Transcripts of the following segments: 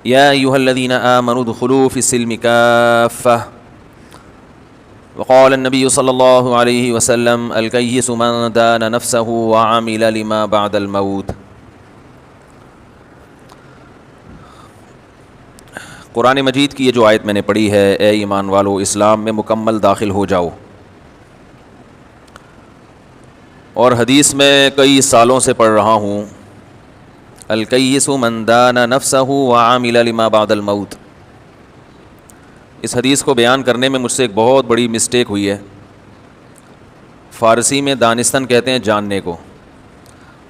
یا ایھا الذین آمنوا ادخلوا فی السلم کافۃ وقال النبی صلی اللہ علیہ وسلم الکیس من دان نفسہ وعمل لما بعد الموت۔ قرآن مجید کی یہ جو آیت میں نے پڑھی ہے، اے ایمان والو اسلام میں مکمل داخل ہو جاؤ، اور حدیث میں کئی سالوں سے پڑھ رہا ہوں، الکیس من دان نفسہ وعمل لما بعد الموت۔ اس حدیث کو بیان کرنے میں مجھ سے ایک بہت بڑی مسٹیک ہوئی ہے۔ فارسی میں دانستن کہتے ہیں جاننے کو،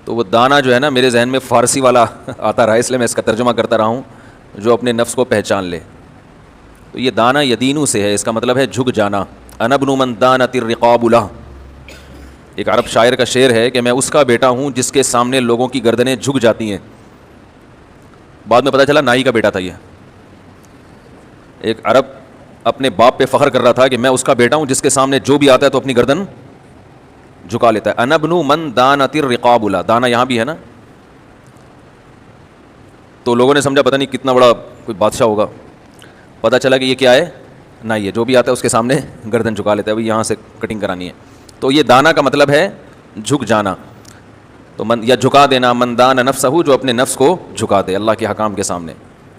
تو وہ دانا جو ہے نا میرے ذہن میں فارسی والا آتا رہا، اس لیے میں اس کا ترجمہ کرتا رہا ہوں، جو اپنے نفس کو پہچان لے۔ تو یہ دانا یدینو سے ہے، اس کا مطلب ہے جھک جانا۔ انا ابن من دانت الرقاب لہ، ایک عرب شاعر کا شعر ہے کہ میں اس کا بیٹا ہوں جس کے سامنے لوگوں کی گردنیں جھک جاتی ہیں۔ بعد میں پتہ چلا نائی کا بیٹا تھا یہ۔ ایک عرب اپنے باپ پہ فخر کر رہا تھا کہ میں اس کا بیٹا ہوں جس کے سامنے جو بھی آتا ہے تو اپنی گردن جھکا لیتا ہے۔ انا ابن من دانت الرقاب لہ، دانا یہاں بھی ہے نا۔ تو لوگوں نے سمجھا پتہ نہیں کتنا بڑا کوئی بادشاہ ہوگا، پتہ چلا کہ یہ کیا ہے، نائی ہے، جو بھی آتا ہے اس کے سامنے گردن جھکا لیتا ہے، ابھی یہاں سے کٹنگ کرانی ہے۔ تو یہ دانا کا مطلب ہے جھک جانا، تو یا جھکا دینا، من دان نفسہ، جو اپنے نفس کو جھکا دے اللہ کے حکام کے سامنے،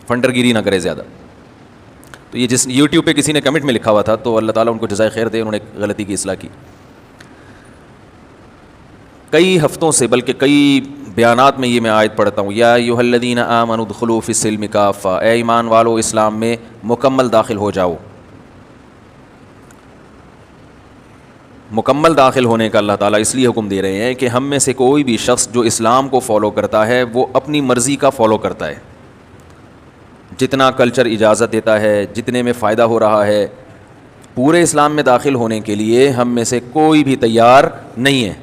فنڈر گیری نہ کرے زیادہ۔ تو یہ جس یوٹیوب پہ کسی نے کمنٹ میں لکھا ہوا تھا، تو اللہ تعالیٰ ان کو جزائے خیر دے، انہوں نے غلطی کی اصلاح کی۔ کئی ہفتوں سے بلکہ کئی بیانات میں یہ میں آیت پڑھتا ہوں، یا ایھا الذین آمنوا ادخلوا فی السلم کافۃ، اے ایمان والو اسلام میں مکمل داخل ہو جاؤ۔ مکمل داخل ہونے کا اللہ تعالیٰ اس لیے حکم دے رہے ہیں کہ ہم میں سے کوئی بھی شخص جو اسلام کو فالو کرتا ہے وہ اپنی مرضی کا فالو کرتا ہے، جتنا کلچر اجازت دیتا ہے، جتنے میں فائدہ ہو رہا ہے، پورے اسلام میں داخل ہونے کے لیے ہم میں سے کوئی بھی تیار نہیں ہے،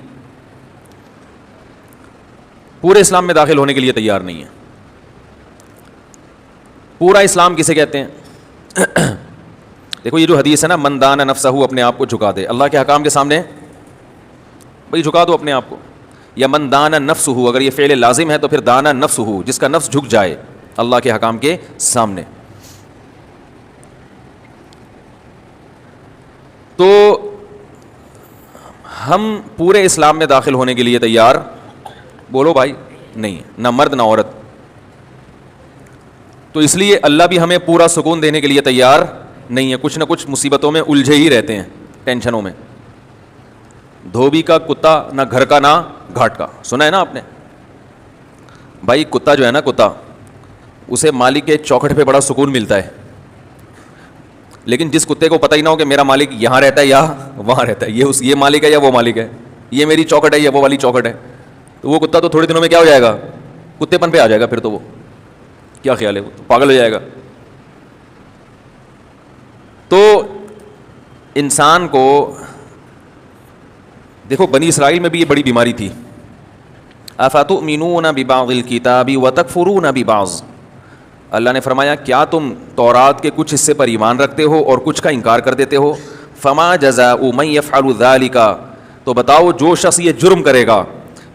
پورے اسلام میں داخل ہونے کے لیے تیار نہیں ہے۔ پورا اسلام کسے کہتے ہیں؟ دیکھو یہ جو حدیث ہے نا، من دان نفسہ، اپنے آپ کو جھکا دے اللہ کے حکام کے سامنے، بھئی جھکا دو اپنے آپ کو۔ یا من دان نفسہ، اگر یہ فعل لازم ہے تو پھر دانا نفسہ، جس کا نفس جھک جائے اللہ کے حکام کے سامنے۔ تو ہم پورے اسلام میں داخل ہونے کے لیے تیار، بولو بھائی، نہیں، نہ مرد نہ عورت۔ تو اس لیے اللہ بھی ہمیں پورا سکون دینے کے لیے تیار نہیں ہے، کچھ نہ کچھ مصیبتوں میں الجھے ہی رہتے ہیں، ٹینشنوں میں۔ دھوبی کا کتا نہ گھر کا نہ گھاٹ کا، سنا ہے نا آپ نے؟ بھائی کتا جو ہے نا، کتا، اسے مالک کے چوکھٹ پہ بڑا سکون ملتا ہے، لیکن جس کتے کو پتہ ہی نہ ہو کہ میرا مالک یہاں رہتا ہے یا وہاں رہتا ہے، یہ مالک ہے یا وہ مالک ہے، یہ میری چوکھٹ ہے یا وہ والی چوکھٹ ہے، تو وہ کتا تو تھوڑے دنوں میں کیا ہو جائے گا، کتے پن پہ آ جائے گا، پھر تو وہ کیا خیال ہے، وہ تو پاگل ہو جائے گا۔ تو انسان کو دیکھو، بنی اسرائیل میں بھی یہ بڑی بیماری تھی، افتؤمنون ببعض الکتاب وتکفرون ببعض، اللہ نے فرمایا کیا تم تورات کے کچھ حصے پر ایمان رکھتے ہو اور کچھ کا انکار کر دیتے ہو؟ فما جزاء من یفعل ذلک، تو بتاؤ جو شخص یہ جرم کرے گا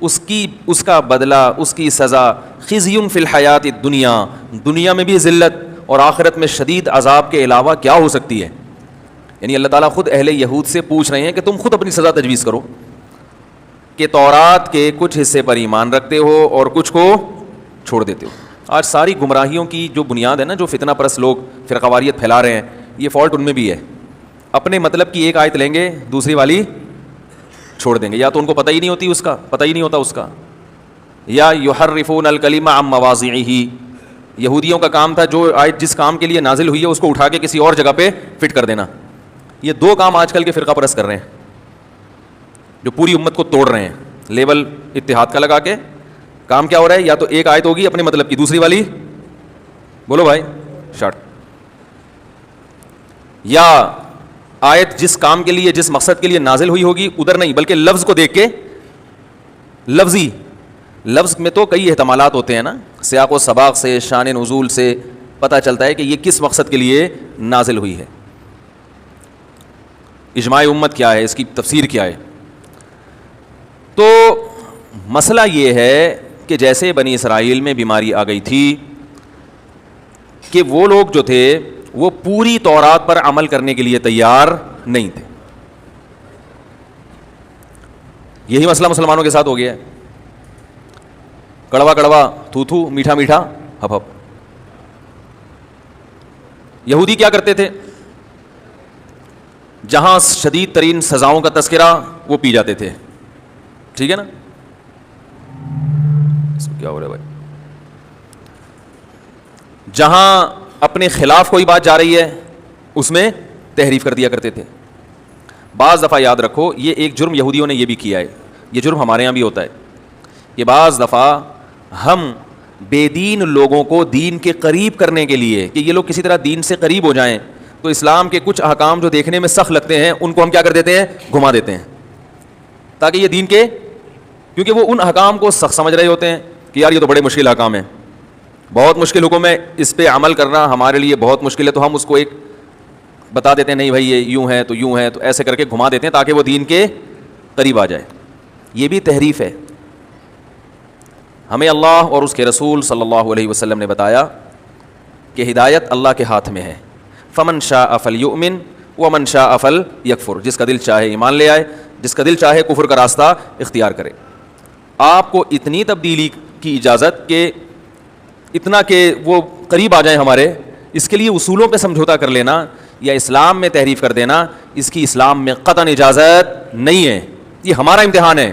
اس کا بدلہ، اس کی سزا، خزی فی الحیات الدنیا، دنیا میں بھی ذلت اور آخرت میں شدید عذاب کے علاوہ کیا ہو سکتی ہے؟ یعنی اللہ تعالیٰ خود اہل یہود سے پوچھ رہے ہیں کہ تم خود اپنی سزا تجویز کرو، کہ تورات کے کچھ حصے پر ایمان رکھتے ہو اور کچھ کو چھوڑ دیتے ہو۔ آج ساری گمراہیوں کی جو بنیاد ہے نا، جو فتنہ پرست لوگ فرقہ واریت پھیلا رہے ہیں، یہ فالٹ ان میں بھی ہے۔ اپنے مطلب کی ایک آیت لیں گے، دوسری والی چھوڑ دیں گے، یا تو ان کو پتہ ہی نہیں ہوتی، اس کا پتہ ہی نہیں ہوتا اس کا، یا یحرفون الکلم عن مواضعہ، یہودیوں کا کام تھا جو آیت جس کام کے لیے نازل ہوئی ہے اس کو اٹھا کے کسی اور جگہ پہ فٹ کر دینا۔ یہ دو کام آج کل کے فرقہ پرست کر رہے ہیں، جو پوری امت کو توڑ رہے ہیں، لیبل اتحاد کا لگا کے۔ کام کیا ہو رہا ہے؟ یا تو ایک آیت ہوگی اپنے مطلب کی، دوسری والی بولو بھائی شارٹ، یا آیت جس کام کے لیے، جس مقصد کے لیے نازل ہوئی ہوگی ادھر نہیں، بلکہ لفظ کو دیکھ کے، لفظی لفظ میں تو کئی احتمالات ہوتے ہیں نا، سیاق و سباق سے، شان نزول سے پتہ چلتا ہے کہ یہ کس مقصد کے لیے نازل ہوئی ہے، اجماع امت کیا ہے، اس کی تفسیر کیا ہے۔ تو مسئلہ یہ ہے کہ جیسے بنی اسرائیل میں بیماری آ گئی تھی، کہ وہ لوگ جو تھے وہ پوری تورات پر عمل کرنے کے لیے تیار نہیں تھے. یہی مسئلہ مسلمانوں کے ساتھ ہو گیا ہے. کڑوا کڑوا تھو تھو, میٹھا میٹھا ہپ ہپ. یہودی کیا کرتے تھے؟ جہاں شدید ترین سزاؤں کا تذکرہ وہ پی جاتے تھے. ٹھیک ہے نا؟ کیا ہو رہا ہے بھائی؟ جہاں اپنے خلاف کوئی بات جا رہی ہے اس میں تحریف کر دیا کرتے تھے. بعض دفعہ یاد رکھو, یہ ایک جرم یہودیوں نے یہ بھی کیا ہے, یہ جرم ہمارے یہاں بھی ہوتا ہے کہ بعض دفعہ ہم بے دین لوگوں کو دین کے قریب کرنے کے لیے کہ یہ لوگ کسی طرح دین سے قریب ہو جائیں, تو اسلام کے کچھ احکام جو دیکھنے میں سخت لگتے ہیں ان کو ہم کیا کر دیتے ہیں؟ گھما دیتے ہیں, تاکہ یہ دین کے, کیونکہ وہ ان احکام کو سخت سمجھ رہے ہوتے ہیں کہ یار یہ تو بڑے مشکل احکام ہیں, بہت مشکل حکم ہے, اس پہ عمل کرنا ہمارے لیے بہت مشکل ہے, تو ہم اس کو ایک بتا دیتے ہیں نہیں بھائی یہ یوں ہے تو یوں ہے, تو ایسے کر کے گھما دیتے ہیں تاکہ وہ دین کے قریب آ جائے. یہ بھی تحریف ہے. ہمیں اللہ اور اس کے رسول صلی اللہ علیہ وسلم نے بتایا کہ ہدایت اللہ کے ہاتھ میں ہے. فمن شاء فلیؤمن ومن شاء فلیکفر, جس کا دل چاہے ایمان لے آئے, جس کا دل چاہے کفر کا راستہ اختیار کرے. آپ کو اتنی تبدیلی کی اجازت کہ اتنا کہ وہ قریب آ جائیں ہمارے, اس کے لیے اصولوں پہ سمجھوتا کر لینا یا اسلام میں تحریف کر دینا, اس کی اسلام میں قطعاً اجازت نہیں ہے. یہ ہمارا امتحان ہے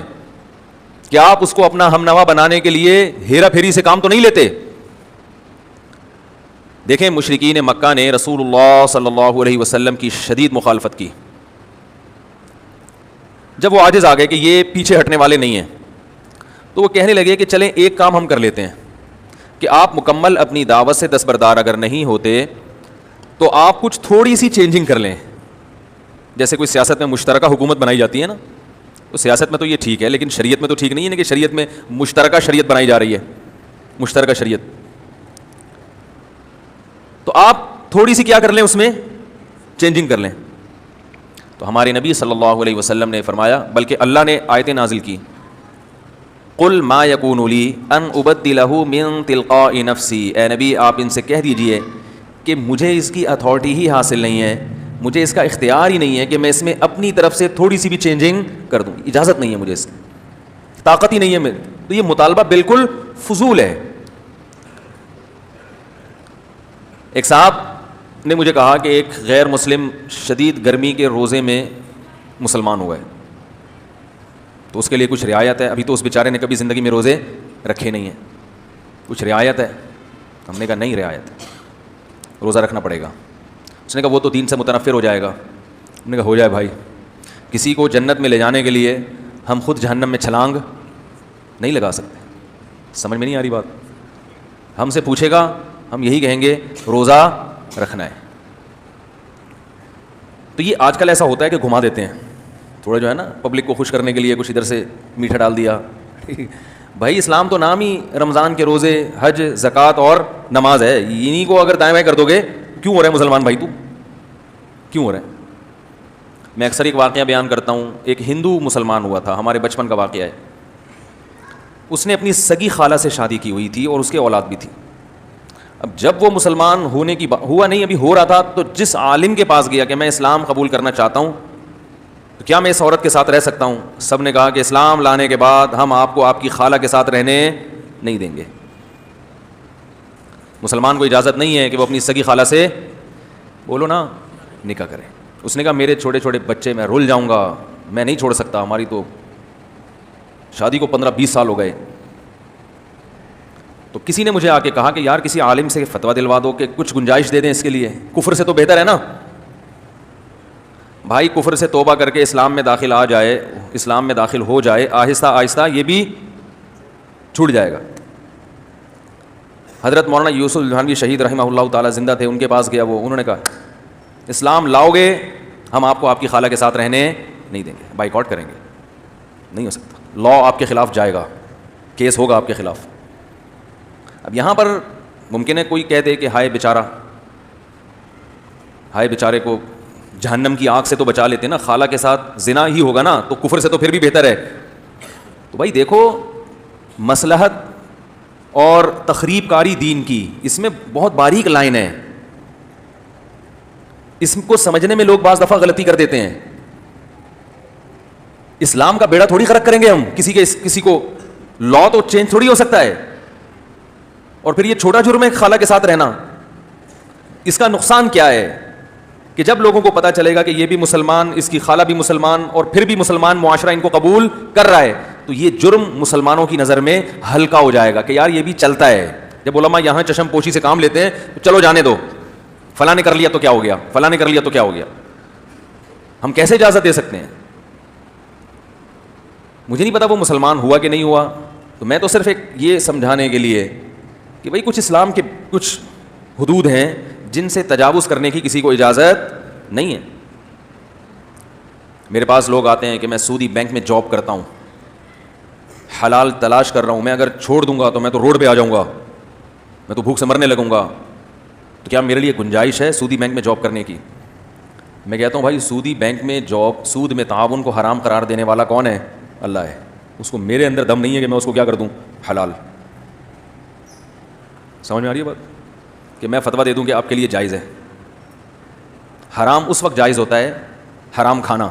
کہ آپ اس کو اپنا ہم نوا بنانے کے لیے ہیرا پھیری سے کام تو نہیں لیتے. دیکھیں مشرکین مکہ نے رسول اللہ صلی اللہ علیہ وسلم کی شدید مخالفت کی. جب وہ عاجز آ گئے کہ یہ پیچھے ہٹنے والے نہیں ہیں, تو وہ کہنے لگے کہ چلیں ایک کام ہم کر لیتے ہیں کہ آپ مکمل اپنی دعوت سے دستبردار اگر نہیں ہوتے تو آپ کچھ تھوڑی سی چینجنگ کر لیں. جیسے کوئی سیاست میں مشترکہ حکومت بنائی جاتی ہے نا, تو سیاست میں تو یہ ٹھیک ہے, لیکن شریعت میں تو ٹھیک نہیں ہے کہ شریعت میں مشترکہ شریعت بنائی جا رہی ہے, مشترکہ شریعت. تو آپ تھوڑی سی کیا کر لیں, اس میں چینجنگ کر لیں. تو ہمارے نبی صلی اللہ علیہ وسلم نے فرمایا, بلکہ اللہ نے آیتیں نازل کی, قل ما یکون لی ان ابدلہ من تلقاء نفسی, اے نبی آپ ان سے کہہ دیجئے کہ مجھے اس کی اتھارٹی ہی حاصل نہیں ہے, مجھے اس کا اختیار ہی نہیں ہے کہ میں اس میں اپنی طرف سے تھوڑی سی بھی چینجنگ کر دوں, اجازت نہیں ہے مجھے, اس کی طاقت ہی نہیں ہے. تو یہ مطالبہ بالکل فضول ہے. ایک صاحب نے مجھے کہا کہ ایک غیر مسلم شدید گرمی کے روزے میں مسلمان ہوا ہے, تو اس کے لیے کچھ رعایت ہے. ابھی تو اس بیچارے نے کبھی زندگی میں روزے رکھے نہیں ہیں, کچھ رعایت ہے. ہم نے کہا نہیں رعایت, روزہ رکھنا پڑے گا. اس نے کہا وہ تو دین سے متنفر ہو جائے گا. ہم نے کہا ہو جائے بھائی, کسی کو جنت میں لے جانے کے لیے ہم خود جہنم میں چھلانگ نہیں لگا سکتے. سمجھ میں نہیں آ رہی بات؟ ہم سے پوچھے گا ہم یہی کہیں گے روزہ رکھنا ہے. تو یہ آج کل ایسا ہوتا ہے کہ گھما دیتے ہیں تھوڑا, جو ہے نا پبلک کو خوش کرنے کے لیے کچھ ادھر سے میٹھا ڈال دیا. بھائی اسلام تو نام ہی رمضان کے روزے, حج, زکوٰۃ اور نماز ہے. انہیں کو اگر دائیں بائیں کر دو گے, کیوں ہو رہا ہے مسلمان بھائی, تو کیوں ہو رہا ہے؟ میں اکثر ایک واقعہ بیان کرتا ہوں. ایک ہندو مسلمان ہوا تھا, ہمارے بچپن کا واقعہ ہے. اس نے اپنی سگی خالہ سے شادی کی ہوئی تھی اور اس کے اولاد بھی تھی. اب جب وہ مسلمان ہونے کی ہوا نہیں, ابھی ہو رہا تھا, تو جس عالم کے پاس گیا کہ میں اسلام قبول کرنا چاہتا ہوں, تو کیا میں اس عورت کے ساتھ رہ سکتا ہوں؟ سب نے کہا کہ اسلام لانے کے بعد ہم آپ کو آپ کی خالہ کے ساتھ رہنے نہیں دیں گے. مسلمان کو اجازت نہیں ہے کہ وہ اپنی سگی خالہ سے بولو نا نکاح کرے. اس نے کہا میرے چھوٹے چھوٹے بچے, میں رول جاؤں گا, میں نہیں چھوڑ سکتا, ہماری تو شادی کو 15-20 سال ہو گئے. تو کسی نے مجھے آ کے کہا کہ یار کسی عالم سے فتویٰ دلوا دو کہ کچھ گنجائش دے دیں اس کے لیے, کفر سے تو بہتر ہے نا. بھائی کفر سے توبہ کر کے اسلام میں داخل آ جائے, اسلام میں داخل ہو جائے, آہستہ آہستہ یہ بھی چھوٹ جائے گا. حضرت مولانا یوسف الجھانوی شہید رحمہ اللہ تعالیٰ زندہ تھے, ان کے پاس گیا وہ, انہوں نے کہا اسلام لاؤ گے ہم آپ کو آپ کی خالہ کے ساتھ رہنے نہیں دیں گے, بائیک آؤٹ کریں گے. نہیں ہو سکتا, لا آپ کے خلاف جائے گا, کیس ہوگا آپ کے خلاف. اب یہاں پر ممکن ہے کوئی کہہ دے کہ ہائے بیچارہ, ہائے بیچارے کو جہنم کی آگ سے تو بچا لیتے نا, خالہ کے ساتھ زنا ہی ہوگا نا, تو کفر سے تو پھر بھی بہتر ہے. تو بھائی دیکھو مصلحت اور تخریب کاری دین کی. اس میں بہت باریک لائن ہے, اس کو سمجھنے میں لوگ بعض دفعہ غلطی کر دیتے ہیں. اسلام کا بیڑا تھوڑی غرق کریں گے ہم, کسی کو لا تو چینج تھوڑی ہو سکتا ہے. اور پھر یہ چھوٹا جرم ہے خالہ کے ساتھ رہنا, اس کا نقصان کیا ہے کہ جب لوگوں کو پتا چلے گا کہ یہ بھی مسلمان, اس کی خالہ بھی مسلمان, اور پھر بھی مسلمان معاشرہ ان کو قبول کر رہا ہے, تو یہ جرم مسلمانوں کی نظر میں ہلکا ہو جائے گا کہ یار یہ بھی چلتا ہے. جب علماء یہاں چشم پوشی سے کام لیتے ہیں تو چلو جانے دو, فلاں نے کر لیا تو کیا ہو گیا, فلاں نے کر لیا تو کیا ہو گیا. ہم کیسے اجازت دے سکتے ہیں؟ مجھے نہیں پتا وہ مسلمان ہوا کہ نہیں ہوا, تو میں تو صرف ایک یہ سمجھانے کے لیے کہ بھائی کچھ اسلام کے کچھ حدود ہیں جن سے تجاوز کرنے کی کسی کو اجازت نہیں ہے. میرے پاس لوگ آتے ہیں کہ میں سعودی بینک میں جاب کرتا ہوں, حلال تلاش کر رہا ہوں, میں اگر چھوڑ دوں گا تو میں تو روڈ پہ آ جاؤں گا, میں تو بھوک سے مرنے لگوں گا, تو کیا میرے لیے گنجائش ہے سعودی بینک میں جاب کرنے کی؟ میں کہتا ہوں بھائی سعودی بینک میں جاب, سود میں تعاون کو حرام قرار دینے والا کون ہے؟ اللہ ہے. اس کو میرے اندر دم نہیں ہے کہ میں اس کو کیا کر دوں حلال. سمجھ میں آ رہی ہے بات کہ میں فتویٰ دے دوں کہ آپ کے لیے جائز ہے. حرام اس وقت جائز ہوتا ہے, حرام کھانا,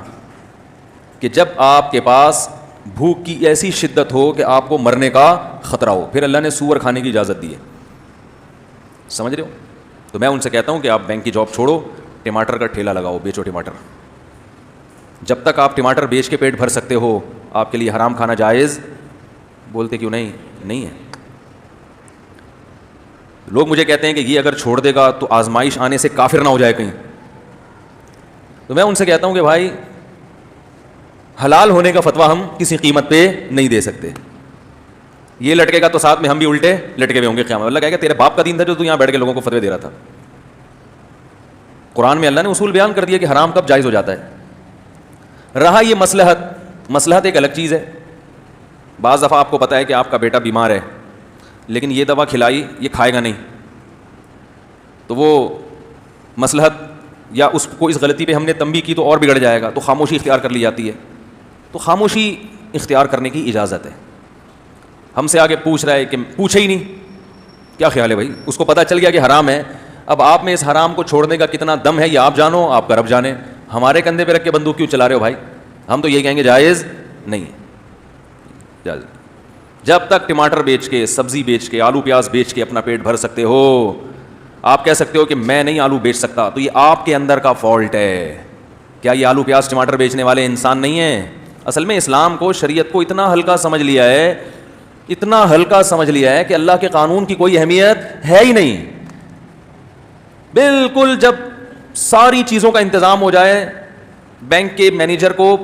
کہ جب آپ کے پاس بھوک کی ایسی شدت ہو کہ آپ کو مرنے کا خطرہ ہو, پھر اللہ نے سور کھانے کی اجازت دی ہے. سمجھ رہے ہو؟ تو میں ان سے کہتا ہوں کہ آپ بینک کی جاب چھوڑو, ٹماٹر کا ٹھیلا لگاؤ, بیچو ٹماٹر. جب تک آپ ٹماٹر بیچ کے پیٹ بھر سکتے ہو آپ کے لیے حرام کھانا جائز. بولتے کیوں نہیں ہے. لوگ مجھے کہتے ہیں کہ یہ اگر چھوڑ دے گا تو آزمائش آنے سے کافر نہ ہو جائے کہیں. تو میں ان سے کہتا ہوں کہ بھائی حلال ہونے کا فتویٰ ہم کسی قیمت پہ نہیں دے سکتے. یہ لٹکے گا تو ساتھ میں ہم بھی الٹے لٹکے ہوئے ہوں گے قیامت. اللہ کہے گا تیرے باپ کا دین تھا جو تو یہاں بیٹھ کے لوگوں کو فتوے دے رہا تھا. قرآن میں اللہ نے اصول بیان کر دیا کہ حرام کب جائز ہو جاتا ہے. رہا یہ مصلحت ایک الگ چیز ہے. بعض دفعہ آپ کو پتا ہے کہ آپ کا بیٹا بیمار ہے, لیکن یہ دوا کھلائی, یہ کھائے گا نہیں, تو وہ مصلحت یا اس کو اس غلطی پہ ہم نے تنبیہ کی تو اور بگڑ جائے گا, تو خاموشی اختیار کر لی جاتی ہے. تو خاموشی اختیار کرنے کی اجازت ہے. ہم سے آگے پوچھ رہا ہے کہ پوچھے ہی نہیں, کیا خیال ہے بھائی, اس کو پتہ چل گیا کہ حرام ہے. اب آپ میں اس حرام کو چھوڑنے کا کتنا دم ہے یہ آپ جانو, آپ کا رب جانے. ہمارے کندھے پہ رکھ کے بندوق کیوں چلا رہے ہو بھائی؟ ہم تو یہ کہیں گے جائز نہیں ہے. جب تک ٹماٹر بیچ کے, سبزی بیچ کے, آلو پیاز بیچ کے اپنا پیٹ بھر سکتے ہو, آپ کہہ سکتے ہو کہ میں نہیں آلو بیچ سکتا, تو یہ آپ کے اندر کا فالٹ ہے. کیا یہ آلو پیاز ٹماٹر بیچنے والے انسان نہیں ہیں؟ اصل میں اسلام کو, شریعت کو اتنا ہلکا سمجھ لیا ہے, اتنا ہلکا سمجھ لیا ہے کہ اللہ کے قانون کی کوئی اہمیت ہے ہی نہیں. بالکل جب ساری چیزوں کا انتظام ہو جائے, بینک کے مینیجر کو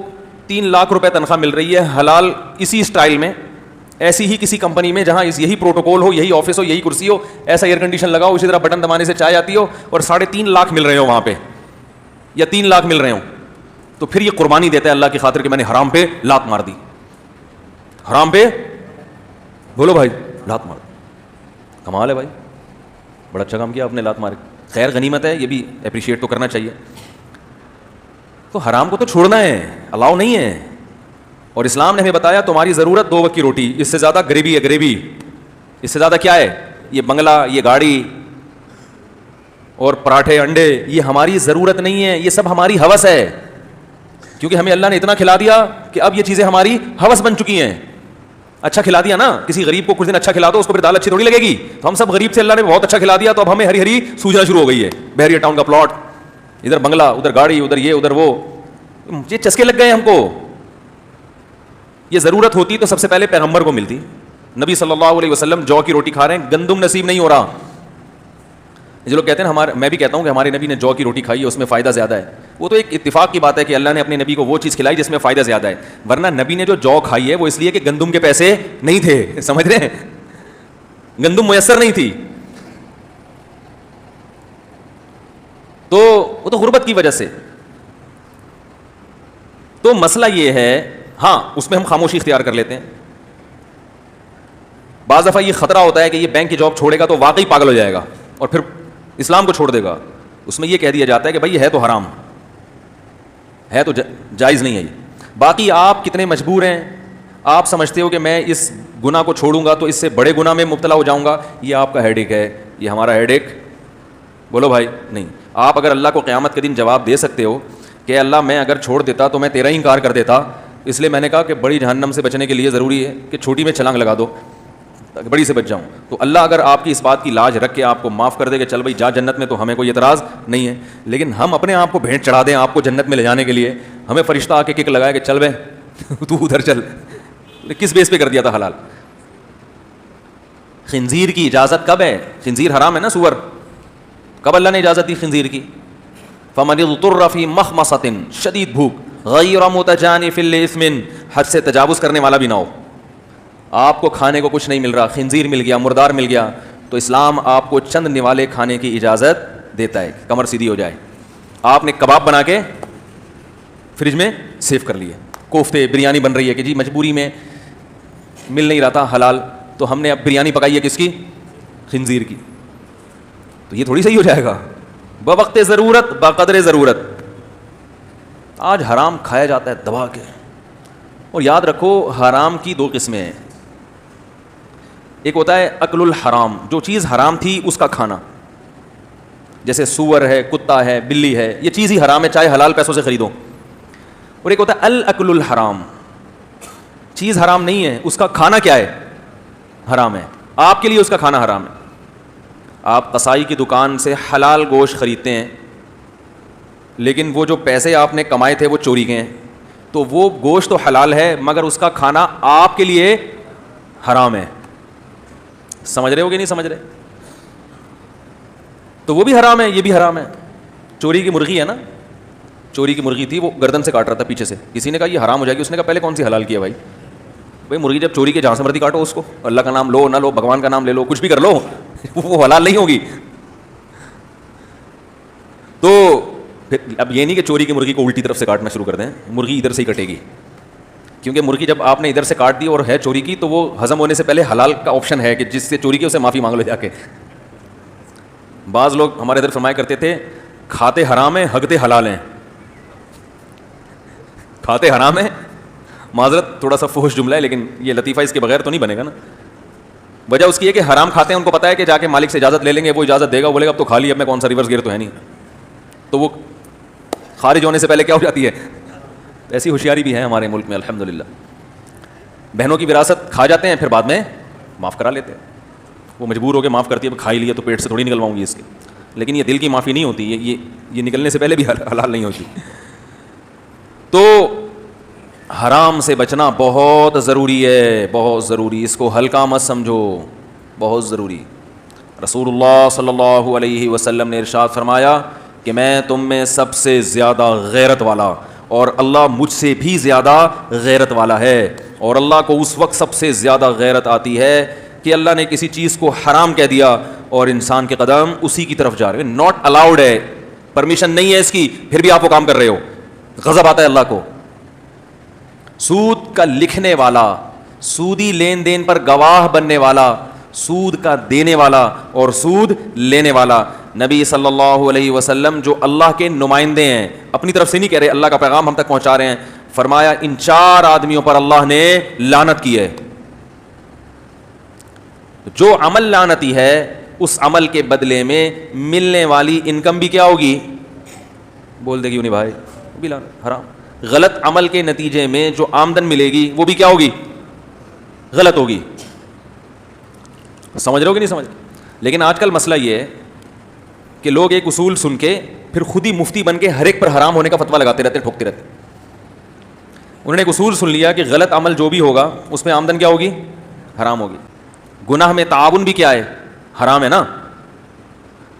3 لاکھ روپے تنخواہ مل رہی ہے حلال اسی اسٹائل میں, ایسی ہی کسی کمپنی میں جہاں یہی پروٹوکول ہو, یہی آفس ہو, یہی کرسی ہو, ایسا ایئر کنڈیشن لگاؤ, اسی طرح بٹن دبانے سے چائے آتی ہو, اور 3.5 لاکھ مل رہے ہو وہاں پہ, یا 3 لاکھ مل رہے ہوں, تو پھر یہ قربانی دیتا ہے اللہ کی خاطر کہ میں نے حرام پہ لات مار دی. حرام پہ بولو بھائی لات مار, کمال ہے بھائی, بڑا اچھا کام کیا آپ نے, لات مار. خیر غنیمت ہے, یہ بھی اپریشیٹ تو کرنا چاہیے. تو حرام کو تو چھوڑنا ہے, الاؤ نہیں ہے. اور اسلام نے ہمیں بتایا تمہاری ضرورت 2 وقت کی روٹی, اس سے زیادہ گریوی ہے, گریوی اس سے زیادہ کیا ہے, یہ بنگلہ, یہ گاڑی اور پراٹھے انڈے, یہ ہماری ضرورت نہیں ہے, یہ سب ہماری ہوس ہے. کیونکہ ہمیں اللہ نے اتنا کھلا دیا کہ اب یہ چیزیں ہماری ہوس بن چکی ہیں. اچھا کھلا دیا نا, کسی غریب کو کچھ دن اچھا کھلا دو, اس کو پھر دال اچھی تھوڑی لگے گی. تو ہم سب غریب سے اللہ نے بہت اچھا کھلا دیا, تو اب ہمیں ہری ہری سوجنا شروع ہو گئی ہے. بحریہ ٹاؤن کا پلاٹ, ادھر بنگلہ, ادھر گاڑی, ادھر یہ, ادھر وہ, یہ چسکے لگ گئے ہم کو. یہ ضرورت ہوتی تو سب سے پہلے پیغمبر کو ملتی. نبی صلی اللہ علیہ وسلم جو کی روٹی کھا رہے ہیں, گندم نصیب نہیں ہو رہا. جو لوگ کہتے ہیں میں بھی کہتا ہوں کہ ہمارے نبی نے جو کی روٹی کھائی ہے اس میں فائدہ زیادہ ہے, وہ تو ایک اتفاق کی بات ہے کہ اللہ نے اپنے نبی کو وہ چیز کھلائی جس میں فائدہ زیادہ ہے. ورنہ نبی نے جو کھائی ہے وہ اس لیے کہ گندم کے پیسے نہیں تھے, سمجھ رہے ہیں, گندم میسر نہیں تھی, تو وہ تو غربت کی وجہ سے. تو مسئلہ یہ ہے, ہاں اس میں ہم خاموشی اختیار کر لیتے ہیں. بعض دفعہ یہ خطرہ ہوتا ہے کہ یہ بینک کی جاب چھوڑے گا تو واقعی پاگل ہو جائے گا اور پھر اسلام کو چھوڑ دے گا. اس میں یہ کہہ دیا جاتا ہے کہ بھائی یہ ہے تو حرام ہے, تو جائز نہیں ہے یہ. باقی آپ کتنے مجبور ہیں, آپ سمجھتے ہو کہ میں اس گناہ کو چھوڑوں گا تو اس سے بڑے گناہ میں مبتلا ہو جاؤں گا. یہ آپ کا ہیڈ ایک ہے, یہ ہمارا ہیڈ ایک بولو بھائی نہیں. آپ اگر اللہ کو قیامت کے دن جواب دے سکتے ہو کہ اللہ میں اگر چھوڑ دیتا تو میں تیرا ہی انکار کر دیتا, اس لیے میں نے کہا کہ بڑی جہنم سے بچنے کے لیے ضروری ہے کہ چھوٹی میں چھلانگ لگا دو تاکہ بڑی سے بچ جاؤں. تو اللہ اگر آپ کی اس بات کی لاج رکھ کے آپ کو معاف کر دے کہ چل بھائی جا جنت میں, تو ہمیں کوئی اعتراض نہیں ہے. لیکن ہم اپنے آپ کو بھیٹ چڑھا دیں آپ کو جنت میں لے جانے کے لیے, ہمیں فرشتہ آ کے کک لگائے کہ چل بے تو ادھر چل, کس بیس پہ کر دیا تھا حلال؟ خنزیر کی اجازت کب ہے؟ خنزیر حرام ہے نا, سور. کب اللہ نے اجازت دی خنزیر کی؟ فمن اضطر فی مخمصۃ, شدید بھوک, غیر متجانف لإثم, حد سے تجاوز کرنے والا بھی نہ ہو. آپ کو کھانے کو کچھ نہیں مل رہا, خنزیر مل گیا, مردار مل گیا, تو اسلام آپ کو چند نوالے کھانے کی اجازت دیتا ہے, کمر سیدھی ہو جائے. آپ نے کباب بنا کے فریج میں سیو کر لیے, کوفتے بریانی بن رہی ہے کہ جی مجبوری میں مل نہیں رہا تھا حلال, تو ہم نے اب بریانی پکائی ہے کس کی؟ خنزیر کی. تو یہ تھوڑی صحیح ہو جائے گا. بوقت ضرورت بقدر ضرورت. آج حرام کھایا جاتا ہے دبا کے, اور یاد رکھو حرام کی دو قسمیں ہیں. ایک ہوتا ہے اکل الحرام, جو چیز حرام تھی اس کا کھانا, جیسے سور ہے, کتا ہے, بلی ہے, یہ چیز ہی حرام ہے چاہے حلال پیسوں سے خریدو. اور ایک ہوتا ہے الاکل الحرام, چیز حرام نہیں ہے, اس کا کھانا کیا ہے؟ حرام ہے. آپ کے لیے اس کا کھانا حرام ہے. آپ قصائی کی دکان سے حلال گوشت خریدتے ہیں, لیکن وہ جو پیسے آپ نے کمائے تھے وہ چوری کے ہیں, تو وہ گوشت تو حلال ہے مگر اس کا کھانا آپ کے لیے حرام ہے. سمجھ رہے ہو کہ نہیں سمجھ رہے؟ تو وہ بھی حرام ہے, یہ بھی حرام ہے. چوری کی مرغی ہے نا, چوری کی مرغی تھی, وہ گردن سے کاٹ رہا تھا پیچھے سے, کسی نے کہا یہ حرام ہو جائے گی, اس نے کہا پہلے کون سی حلال کی ہے بھائی؟ بھائی مرغی جب چوری کے جہاں سے مرضی کاٹو اس کو, اللہ کا نام لو نہ لو, بھگوان کا نام لے لو, کچھ بھی کر لو, وہ حلال نہیں ہوگی. تو پھر اب یہ نہیں کہ چوری کی مرغی کو الٹی طرف سے کاٹنا شروع کر دیں, مرغی ادھر سے ہی کٹے گی, کیونکہ مرغی جب آپ نے ادھر سے کاٹ دی اور ہے چوری کی, تو وہ ہضم ہونے سے پہلے حلال کا آپشن ہے کہ جس سے چوری کی اسے معافی مانگ لو جا کے. بعض لوگ ہمارے ادھر فرمایا کرتے تھے کھاتے حرام ہیں ہگتے حلال ہیں. کھاتے حرام ہیں, معذرت تھوڑا سا فحش جملہ ہے, لیکن یہ لطیفہ اس کے بغیر تو نہیں بنے گا نا. وجہ اس کی ہے کہ حرام کھاتے ہیں, ان کو پتا ہے کہ جا کے مالک سے اجازت لے لیں گے, وہ اجازت دے گا, وہ بولے گا اب تو کھا لی, اب میں کون سا ریورس گیئر تو ہے نہیں, تو وہ خارج ہونے سے پہلے کیا ہو جاتی ہے. ایسی ہوشیاری بھی ہے ہمارے ملک میں الحمدللہ. بہنوں کی وراثت کھا جاتے ہیں, پھر بعد میں معاف کرا لیتے ہیں, وہ مجبور ہو کے معاف کرتی ہے, کھا ہی لیا تو پیٹ سے تھوڑی نکلواؤں گی اس کے, لیکن یہ دل کی معافی نہیں ہوتی, یہ نکلنے سے پہلے بھی حلال نہیں ہوتی. تو حرام سے بچنا بہت ضروری ہے, بہت ضروری, اس کو ہلکا مت سمجھو, بہت ضروری. رسول اللہ صلی اللہ علیہ وسلم نے ارشاد فرمایا کہ میں تم میں سب سے زیادہ غیرت والا, اور اللہ مجھ سے بھی زیادہ غیرت والا ہے. اور اللہ کو اس وقت سب سے زیادہ غیرت آتی ہے کہ اللہ نے کسی چیز کو حرام کہہ دیا اور انسان کے قدم اسی کی طرف جا رہے ہیں. ناٹ الاؤڈ ہے, پرمیشن نہیں ہے اس کی, پھر بھی آپ وہ کام کر رہے ہو, غضب آتا ہے اللہ کو. سود کا لکھنے والا, سودی لین دین پر گواہ بننے والا, سود کا دینے والا اور سود لینے والا, نبی صلی اللہ علیہ وسلم جو اللہ کے نمائندے ہیں, اپنی طرف سے نہیں کہہ رہے, اللہ کا پیغام ہم تک پہنچا رہے ہیں, فرمایا ان 4 آدمیوں پر اللہ نے لعنت کی ہے. جو عمل لعنتی ہے اس عمل کے بدلے میں ملنے والی انکم بھی کیا ہوگی؟ بول دے گی نہیں بھائی, بھی لعنت, حرام. غلط عمل کے نتیجے میں جو آمدن ملے گی وہ بھی کیا ہوگی؟ غلط ہوگی. سمجھ رہے ہو کہ نہیں سمجھ؟ لیکن آج کل مسئلہ یہ ہے کہ لوگ ایک اصول سن کے پھر خود ہی مفتی بن کے ہر ایک پر حرام ہونے کا فتویٰ لگاتے رہتے, ٹھوکتے رہتے. انہوں نے ایک اصول سن لیا کہ غلط عمل جو بھی ہوگا اس میں آمدن کیا ہوگی؟ حرام ہوگی. گناہ میں تعاون بھی کیا ہے؟ حرام ہے نا.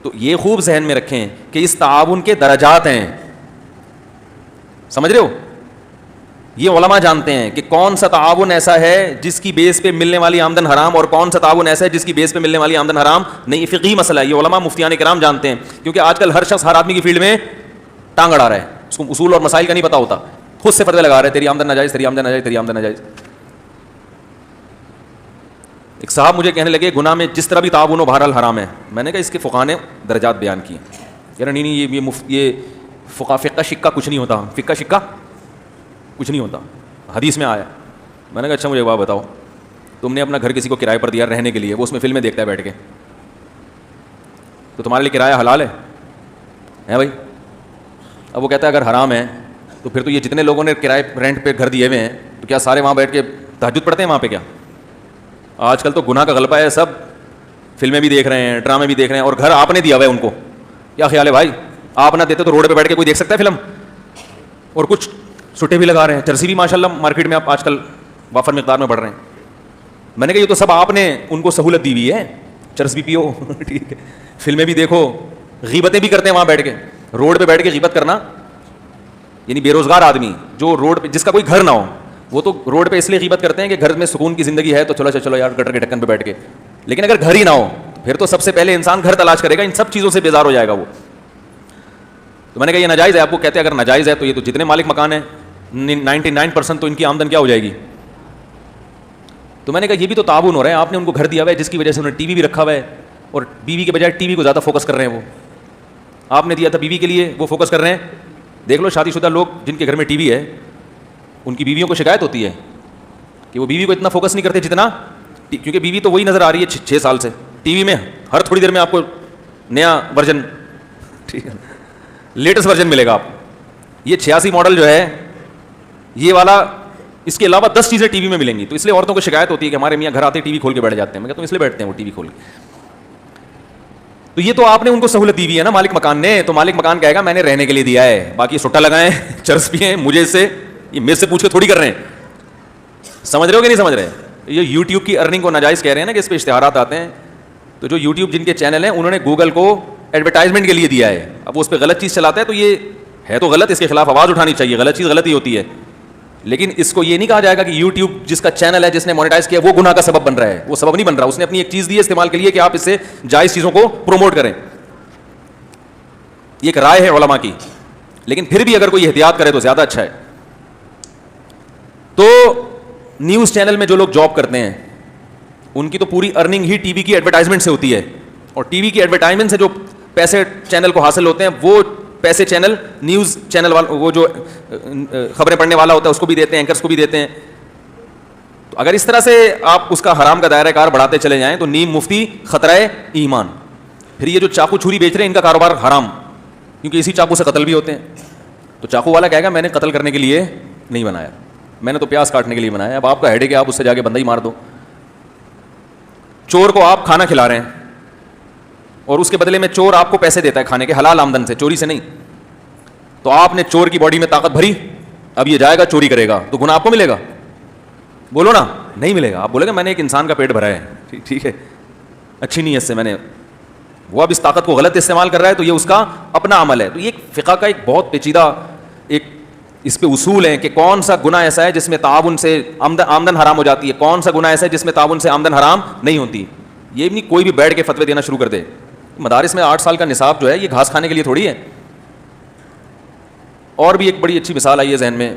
تو یہ خوب ذہن میں رکھیں کہ اس تعاون کے درجات ہیں, سمجھ رہے ہو؟ یہ علماء جانتے ہیں کہ کون سا تعاون ایسا ہے جس کی بیس پہ ملنے والی آمدن حرام, اور کون سا تعاون ایسا ہے جس کی بیس پہ ملنے والی آمدن حرام نہیں. فقہی مسئلہ ہے, یہ علماء مفتیان کرام جانتے ہیں, کیونکہ آج کل ہر شخص ہر آدمی کی فیلڈ میں ٹانگ اڑا رہا ہے, اس کو اصول اور مسائل کا نہیں پتا ہوتا, خود سے فتوے لگا رہے ہیں تیری آمدن ناجائز, تیری آمدن ناجائز, تیری آمدن ناجائز. ایک صاحب مجھے کہنے لگے گناہ میں جس طرح بھی تعاون ہو بہرحال حرام ہے. میں نے کہا اس کے فقہ نے درجات بیان کیے. کہہ رہے نہیں یہ فقہ شکا کچھ نہیں ہوتا, فقہ شکا کچھ نہیں ہوتا, حدیث میں آیا. میں نے کہا اچھا مجھے ایک بات بتاؤ, تم نے اپنا گھر کسی کو کرائے پر دیا رہنے کے لیے, وہ اس میں فلمیں دیکھتا ہے بیٹھ کے, تو تمہارے لیے کرایہ حلال ہے بھائی؟ اب وہ کہتا ہے اگر حرام ہے تو پھر تو یہ جتنے لوگوں نے کرائے رینٹ پہ گھر دیے ہوئے ہیں تو کیا سارے وہاں بیٹھ کے تہجد پڑھتے ہیں وہاں پہ کیا؟ آج کل تو گناہ کا غلبہ ہے, سب فلمیں بھی دیکھ رہے ہیں, ڈرامے بھی دیکھ رہے ہیں, اور گھر آپ نے دیا ہوا ہے ان کو. کیا خیال ہے بھائی؟ آپ نہ دیتے تو روڈ پہ بیٹھ کے کوئی دیکھ سکتا ہے فلم؟ اور کچھ سٹے بھی لگا رہے ہیں, چرسی بھی ماشاء اللہ مارکیٹ میں آپ آج کل وافر مقدار میں بڑھ رہے ہیں. میں نے کہا یہ تو سب آپ نے ان کو سہولت دی ہوئی ہے, چرس بھی پیو ٹھیک ہے, فلمیں بھی دیکھو, غیبتیں بھی کرتے ہیں وہاں بیٹھ کے. روڈ پہ بیٹھ کے غیبت کرنا, یعنی بے روزگار آدمی جو روڈ پہ, جس کا کوئی گھر نہ ہو, وہ تو روڈ پہ اس لیے غیبت کرتے ہیں کہ گھر میں سکون کی زندگی ہے تو چلو یار گٹر کے ڈھکن پہ بیٹھ کے. لیکن اگر گھر ہی نہ ہو پھر تو سب سے پہلے انسان گھر تلاش کرے گا, ان سب چیزوں سے بیزار ہو جائے گا وہ. تو میں نے کہا یہ ناجائز ہے. آپ کو کہتے ہیں اگر ناجائز ہے تو یہ تو جتنے مالک مکان ہیں 99% تو ان کی آمدن کیا ہو جائے گی. تو میں نے کہا یہ بھی تو تعاون ہو رہا ہے, آپ نے ان کو گھر دیا ہوا ہے جس کی وجہ سے انہوں نے ٹی وی بھی رکھا ہوا ہے, اور بیوی کے بجائے ٹی وی کو زیادہ فوکس کر رہے ہیں. وہ آپ نے دیا تھا بیوی کے لیے, وہ فوکس کر رہے ہیں. دیکھ لو شادی شدہ لوگ جن کے گھر میں ٹی وی ہے ان کی بیویوں کو شکایت ہوتی ہے کہ وہ بیوی کو اتنا فوکس نہیں کرتے جتنا, کیونکہ بیوی تو وہی نظر آ رہی ہے 6 سال سے ٹی وی میں, ہر تھوڑی دیر میں آپ کو نیا ورژن, ٹھیک ہے, لیٹسٹ ورژن ملے گا آپ. یہ 86 ماڈل جو ہے یہ والا, اس کے علاوہ 10 چیزیں ٹی وی میں ملیں گی. تو اس لیے عورتوں کو شکایت ہوتی ہے کہ ہمارے میاں گھر آتے ٹی وی کھول کے بیٹھ جاتے ہیں. میں کہتا ہوں اس لیے بیٹھتے ہیں وہ ٹی وی کھول کے. تو یہ تو آپ نے ان کو سہولت دی ہوئی ہے نا مالک مکان نے, تو مالک مکان کہے گا میں نے رہنے کے لیے دیا ہے, باقی سٹا لگائیں, چرس پیئیں, مجھے اس سے, یہ میرے سے پوچھ کے تھوڑی کر رہے ہیں. سمجھ رہے ہو کہ نہیں سمجھ رہے؟ یہ یوٹیوب کی ارننگ کو ناجائز کہہ رہے ہیں نا کہ اس پہ اشتہارات آتے ہیں. تو جو یوٹیوب جن کے چینل ہیں انہوں نے گوگل کو ایڈورٹائزمنٹ کے لیے دیا ہے. اب وہ اس پہ غلط چیز چلاتا ہے تو یہ ہے تو غلط, اس کے خلاف آواز اٹھانی چاہیے. غلط چیز غلط ہی ہوتی ہے, لیکن اس کو یہ نہیں کہا جائے گا کہ یوٹیوب جس کا چینل ہے جس نے مونیٹائز کیا وہ گناہ کا سبب بن رہا ہے. وہ سبب نہیں بن رہا, اس نے اپنی ایک چیز دی ہے استعمال کے لیے کہ آپ اس سے جائز چیزوں کو پروموٹ کریں. یہ ایک رائے ہے علماء کی, لیکن پھر بھی اگر کوئی احتیاط کرے تو زیادہ اچھا ہے. تو نیوز چینل میں جو لوگ جاب کرتے ہیں ان کی تو پوری ارننگ ہی ٹی وی کی ایڈورٹائزمنٹ سے ہوتی ہے, اور ٹی وی کی ایڈورٹائزمنٹ سے جو پیسے چینل کو حاصل ہوتے ہیں وہ پیسے چینل نیوز چینل والا, وہ جو خبریں پڑھنے والا ہوتا ہے اس کو بھی دیتے ہیں, اینکرز کو بھی دیتے ہیں. تو اگر اس طرح سے آپ اس کا حرام کا دائرہ کار بڑھاتے چلے جائیں تو نیم مفتی خطرہ ایمان. پھر یہ جو چاقو چھری بیچ رہے ہیں ان کا کاروبار حرام, کیونکہ اسی چاقو سے قتل بھی ہوتے ہیں. تو چاقو والا کہے گا میں نے قتل کرنے کے لیے نہیں بنایا, میں نے تو پیاز کاٹنے کے لیے بنایا. اب آپ کا ہیڈ ہے کہ آپ اس سے جا کے بندہ ہی مار دو. چور کو آپ کھانا کھلا رہے ہیں اور اس کے بدلے میں چور آپ کو پیسے دیتا ہے کھانے کے, حلال آمدن سے, چوری سے نہیں. تو آپ نے چور کی باڈی میں طاقت بھری, اب یہ جائے گا چوری کرے گا تو گناہ آپ کو ملے گا؟ بولو نا, نہیں ملے گا. آپ بولے گا میں نے ایک انسان کا پیٹ بھرا ہے, ٹھیک ہے, اچھی نیت سے میں نے, وہ اب اس طاقت کو غلط استعمال کر رہا ہے تو یہ اس کا اپنا عمل ہے. تو یہ ایک فقہ کا ایک بہت پیچیدہ ایک اس پہ اصول ہیں کہ کون سا گناہ ایسا ہے جس میں تعاون سے آمدن حرام ہو جاتی ہے, کون سا گناہ ایسا ہے جس میں تعاون سے آمدن حرام نہیں ہوتی. یہ نہیں کوئی بھی بیٹھ کے فتوے دینا شروع کر دے. مدارس میں 8 سال کا نصاب جو ہے یہ گھاس کھانے کے لیے تھوڑی ہے. اور بھی ایک بڑی اچھی مثال آئی ہے ذہن میں,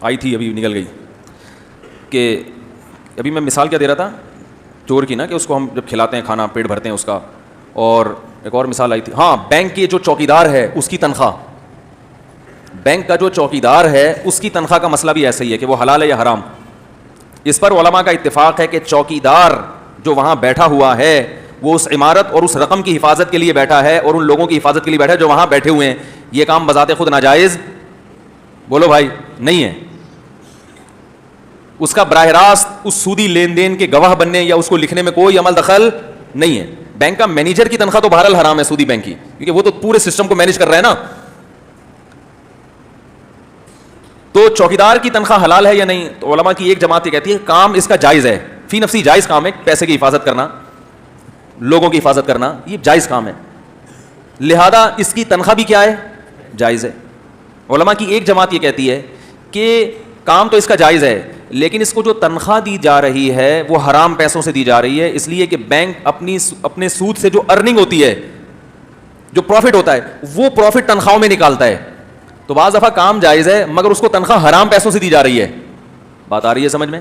آئی تھی ابھی نکل گئی, کہ ابھی میں مثال کیا دے رہا تھا چور کی نا, کہ اس کو ہم جب کھلاتے ہیں کھانا پیٹ بھرتے ہیں اس کا. اور ایک اور مثال آئی تھی, ہاں بینک کے جو چوکیدار ہے اس کی تنخواہ, بینک کا جو چوکیدار ہے اس کی تنخواہ کا مسئلہ بھی ایسا ہی ہے کہ وہ حلال ہے یا حرام. اس پر علماء کا اتفاق ہے کہ چوکیدار جو وہاں بیٹھا ہوا ہے وہ اس عمارت اور اس رقم کی حفاظت کے لیے بیٹھا ہے اور ان لوگوں کی حفاظت کے لیے بیٹھا ہے جو وہاں بیٹھے ہوئے ہیں. یہ کام بذات خود ناجائز, بولو بھائی, نہیں ہے. اس کا براہ راست اس سودی لین دین کے گواہ بننے یا اس کو لکھنے میں کوئی عمل دخل نہیں ہے. بینک کا مینیجر کی تنخواہ تو بہرحال حرام ہے سودی بینک کی, کیونکہ وہ تو پورے سسٹم کو مینیج کر رہا ہے نا. تو چوکیدار کی تنخواہ حلال ہے یا نہیں؟ تو علماء کی ایک جماعت یہ کہتی ہے کام اس کا جائز ہے, فی نفسی جائز کام ہے, پیسے کی حفاظت کرنا, لوگوں کی حفاظت کرنا, یہ جائز کام ہے, لہذا اس کی تنخواہ بھی کیا ہے, جائز ہے. علماء کی ایک جماعت یہ کہتی ہے کہ کام تو اس کا جائز ہے لیکن اس کو جو تنخواہ دی جا رہی ہے وہ حرام پیسوں سے دی جا رہی ہے, اس لیے کہ بینک اپنے سود سے جو ارننگ ہوتی ہے, جو پروفٹ ہوتا ہے, وہ پروفٹ تنخواہوں میں نکالتا ہے. تو بعض دفعہ کام جائز ہے مگر اس کو تنخواہ حرام پیسوں سے دی جا رہی ہے. بات آ رہی ہے سمجھ میں؟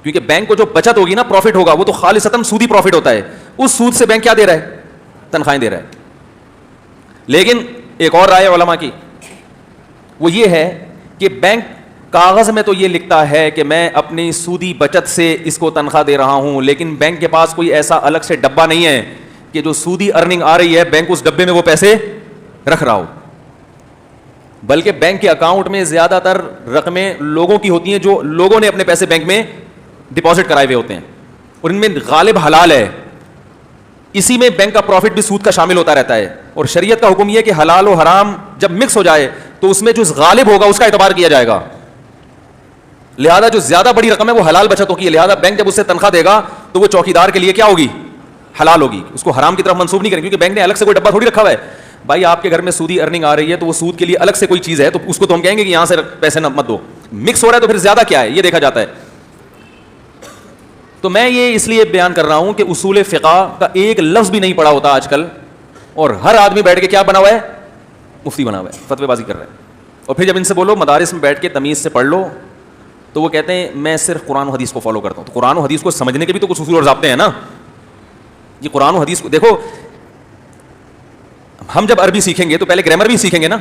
کیونکہ بینک کو جو بچت ہوگی نا, پروفٹ ہوگا, وہ تو خالصتاً سودی پروفٹ ہوتا ہے. اس سود سے بینک کیا دے رہا ہے, تنخواہیں دے رہا ہے. لیکن ایک اور رائے علماء کی وہ یہ ہے کہ بینک کاغذ میں تو یہ لکھتا ہے کہ میں اپنی سودی بچت سے اس کو تنخواہ دے رہا ہوں, لیکن بینک کے پاس کوئی ایسا الگ سے ڈبہ نہیں ہے کہ جو سودی ارننگ آ رہی ہے بینک اس ڈبے میں وہ پیسے رکھ رہا ہو, بلکہ بینک کے اکاؤنٹ میں زیادہ تر رقمیں لوگوں کی ہوتی ہیں جو لوگوں نے اپنے پیسے بینک میں ڈپازٹ کرائے ہوئے ہوتے ہیں, اور ان میں غالب حلال ہے, اسی میں بینک کا پروفٹ بھی سود کا شامل ہوتا رہتا ہے. اور شریعت کا حکم یہ ہے کہ حلال و حرام جب مکس ہو جائے تو اس میں جو غالب ہوگا اس کا اعتبار کیا جائے گا. لہذا جو زیادہ بڑی رقم ہے وہ حلال بچت ہوگی, لہذا بینک جب اس سے تنخواہ دے گا تو وہ چوکیدار کے لیے کیا ہوگی, حلال ہوگی, اس کو حرام کی طرف منسوب نہیں کریں گے, کیونکہ بینک نے الگ سے کوئی ڈبہ تھوڑی رکھا ہوا ہے. بھائی آپ کے گھر میں سودی ارننگ آ رہی ہے تو وہ سود کے لیے الگ سے کوئی چیز ہے تو اس کو تو ہم کہیں گے کہ یہاں سے پیسے نہ مت دو. مکس ہو رہا ہے تو پھر زیادہ کیا ہے یہ دیکھا جاتا ہے. تو میں یہ اس لیے بیان کر رہا ہوں کہ اصول فقہ کا ایک لفظ بھی نہیں پڑھا ہوتا آج کل, اور ہر آدمی بیٹھ کے کیا بنا ہوا ہے, مفتی بنا ہوا ہے, فتوی بازی کر رہا ہے. اور پھر جب ان سے بولو مدارس میں بیٹھ کے تمیز سے پڑھ لو تو وہ کہتے ہیں میں صرف قرآن و حدیث کو فالو کرتا ہوں. تو قرآن و حدیث کو سمجھنے کے بھی تو کچھ اصول اور ضابطے ہیں نا. یہ قرآن و حدیث کو دیکھو, ہم جب عربی سیکھیں گے تو پہلے گرامر بھی سیکھیں گے نا.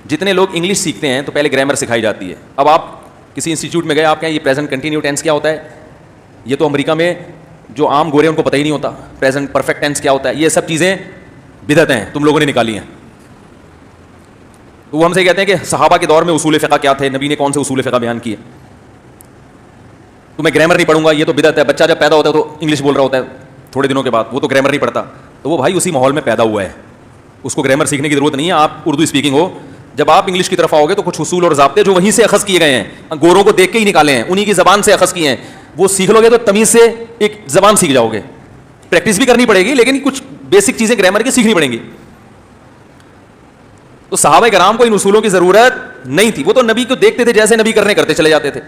جتنے لوگ انگلش سیکھتے ہیں تو پہلے گرامر سکھائی جاتی ہے. اب آپ کسی انسٹیٹیوٹ میں گئے, آپ کہیں یہ پریزنٹ کنٹینیو ٹینس کیا ہوتا ہے, یہ تو امریکہ میں جو عام گورے ان کو پتہ ہی نہیں ہوتا. پریزنٹ پرفیکٹ ٹینس کیا ہوتا ہے, یہ سب چیزیں بدعت ہیں, تم لوگوں نے نکالی ہیں. تو وہ ہم سے کہتے ہیں کہ صحابہ کے دور میں اصول فقہ کیا تھے, نبی نے کون سے اصول فقہ بیان کیے. تو میں گرامر نہیں پڑھوں گا, یہ تو بدعت ہے. بچہ جب پیدا ہوتا ہے تو انگلش بول رہا ہوتا ہے تھوڑے دنوں کے بعد, وہ تو گرامر نہیں پڑھتا. تو وہ بھائی اسی ماحول میں پیدا ہوا ہے, اس کو گرامر سیکھنے کی ضرورت نہیں ہے. آپ اردو اسپیکنگ ہو, جب آپ انگلش کی طرف آؤ گے تو کچھ اصول اور ضابطے جو وہیں سے اخذ کیے گئے ہیں, گوروں کو دیکھ کے ہی نکالے ہیں, انہی کی زبان سے اخذ کیے ہیں, وہ سیکھ لو گے تو تمیز سے ایک زبان سیکھ جاؤ گے. پریکٹس بھی کرنی پڑے گی لیکن کچھ بیسک چیزیں گرامر کی سیکھنی پڑیں گی. تو صحابہ کرام کو ان اصولوں کی ضرورت نہیں تھی, وہ تو نبی کو دیکھتے تھے جیسے نبی کرتے چلے جاتے تھے.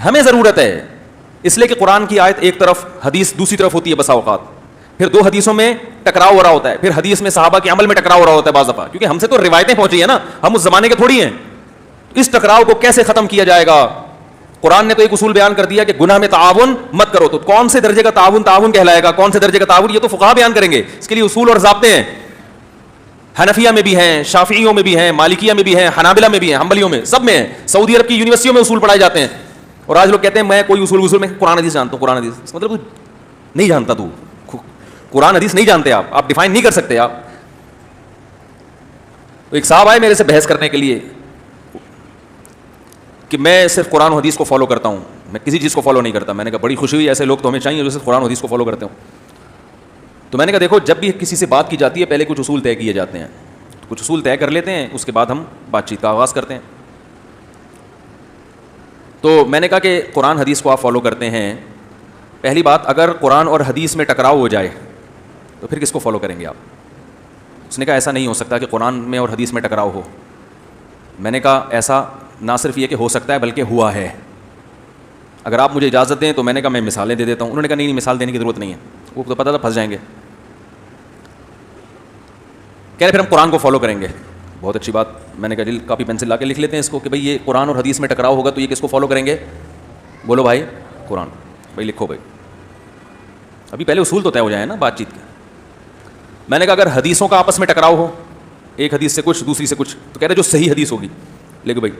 ہمیں ضرورت ہے اس لیے کہ قرآن کی آیت ایک طرف, حدیث دوسری طرف ہوتی ہے بسا اوقات, پھر دو حدیثوں میں ٹکراؤ ہو رہا ہوتا ہے, پھر حدیث میں صحابہ کے عمل میں ٹکراؤ ہو رہا ہوتا ہے بعض دفعہ, کیونکہ ہم سے تو روایتیں پہنچی ہیں نا, ہم اس زمانے کے تھوڑی ہیں. اس ٹکراؤ کو کیسے ختم کیا جائے گا؟ قرآن نے تو ایک اصول بیان کر دیا کہ گناہ میں تعاون مت کرو. تو کون سے درجے کا تعاون کہلائے گا, کون سے درجے کا تعاون, یہ تو فقہا بیان کریں گے. اس کے لیے اصول اور ضابطے ہیں. حنفیہ میں بھی ہیں, شافعیوں میں بھی ہیں, مالکیہ میں بھی ہیں, حنابلہ میں بھی ہیں, حنبلیوں میں, سب میں ہیں. سعودی عرب کی یونیورسٹیوں میں اصول پڑھائے جاتے ہیں. اور آج لوگ کہتے ہیں میں کوئی اصول میں قرآن حدیث جانتا ہوں. قرآن حدیث اس مطلب نہیں جانتا, تو قرآن حدیث نہیں جانتے آپ ڈیفائن نہیں کر سکتے آپ. تو ایک صاحب آئے میرے سے بحث کرنے کے لیے کہ میں صرف قرآن و حدیث کو فالو کرتا ہوں, میں کسی چیز کو فالو نہیں کرتا. میں نے کہا بڑی خوشی ہوئی, ایسے لوگ تو ہمیں چاہیے جو صرف قرآن و حدیث کو فالو کرتے ہوں. تو میں نے کہا دیکھو, جب بھی کسی سے بات کی جاتی ہے پہلے کچھ اصول طے کیے جاتے ہیں, کچھ اصول طے کر لیتے ہیں, اس کے بعد ہم بات چیت کا آغاز کرتے ہیں. تو میں نے کہا کہ قرآن حدیث کو آپ فالو کرتے ہیں, پہلی بات اگر قرآن اور حدیث میں ٹکراؤ ہو جائے تو پھر کس کو فالو کریں گے آپ؟ اس نے کہا ایسا نہیں ہو سکتا کہ قرآن میں اور حدیث میں ٹکراؤ ہو. میں نے کہا ایسا نہ صرف یہ کہ ہو سکتا ہے بلکہ ہوا ہے. اگر آپ مجھے اجازت دیں تو میں نے کہا میں مثالیں دے دیتا ہوں. انہوں نے کہا نہیں مثال دینے کی ضرورت نہیں ہے, وہ تو پتہ تھا پھنس جائیں گے. کہہ رہے پھر ہم قرآن کو فالو کریں گے. بہت اچھی بات. میں نے کہا جی کاپی پینسل لا کے لکھ لیتے ہیں اس کو کہ بھئی یہ قرآن اور حدیث میں ٹکراؤ ہوگا تو یہ کس کو فالو کریں گے؟ بولو بھائی قرآن. بھائی لکھو بھائی, ابھی پہلے اصول تو طے ہو جائے نا بات چیت کے. میں نے کہا اگر حدیثوں کا آپس میں ٹکراؤ ہو, ایک حدیث سے کچھ دوسری سے کچھ, تو کہہ رہے جو صحیح حدیث ہوگی. لیکن بھائی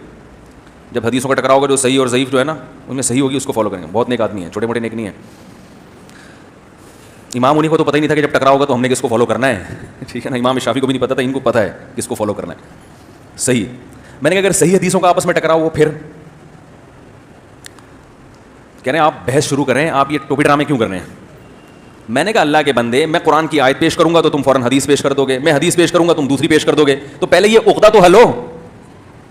جب حدیثوں کا ٹکراؤ ہوگا جو صحیح اور ضعیف جو ہے نا ان میں صحیح ہوگی اس کو فالو کریں گے. بہت نیک آدمی ہیں, چھوٹے موٹے نیک نہیں ہیں. امام انہیں کو تو پتہ ہی نہیں تھا کہ جب ٹکراؤ ہوگا تو ہم نے کس کو فالو کرنا ہے, ٹھیک ہے نا. امام شافعی کو بھی نہیں پتا تھا, ان کو پتہ ہے کس کو فالو کرنا ہے. صحیح. میں نے کہا اگر صحیح حدیثوں کا آپس میں ٹکراؤ ہو پھر کہہ رہے ہیں آپ بحث شروع کریں, آپ یہ ٹوپی ڈرامے کیوں کر رہے ہیں؟ میں نے کہا اللہ کے بندے, میں قرآن کی آیت پیش کروں گا تو تم فوراً حدیث پیش کر دو گے, میں حدیث پیش کروں گا تم دوسری پیش کر دو گے. تو پہلے یہ عقدہ تو حل ہو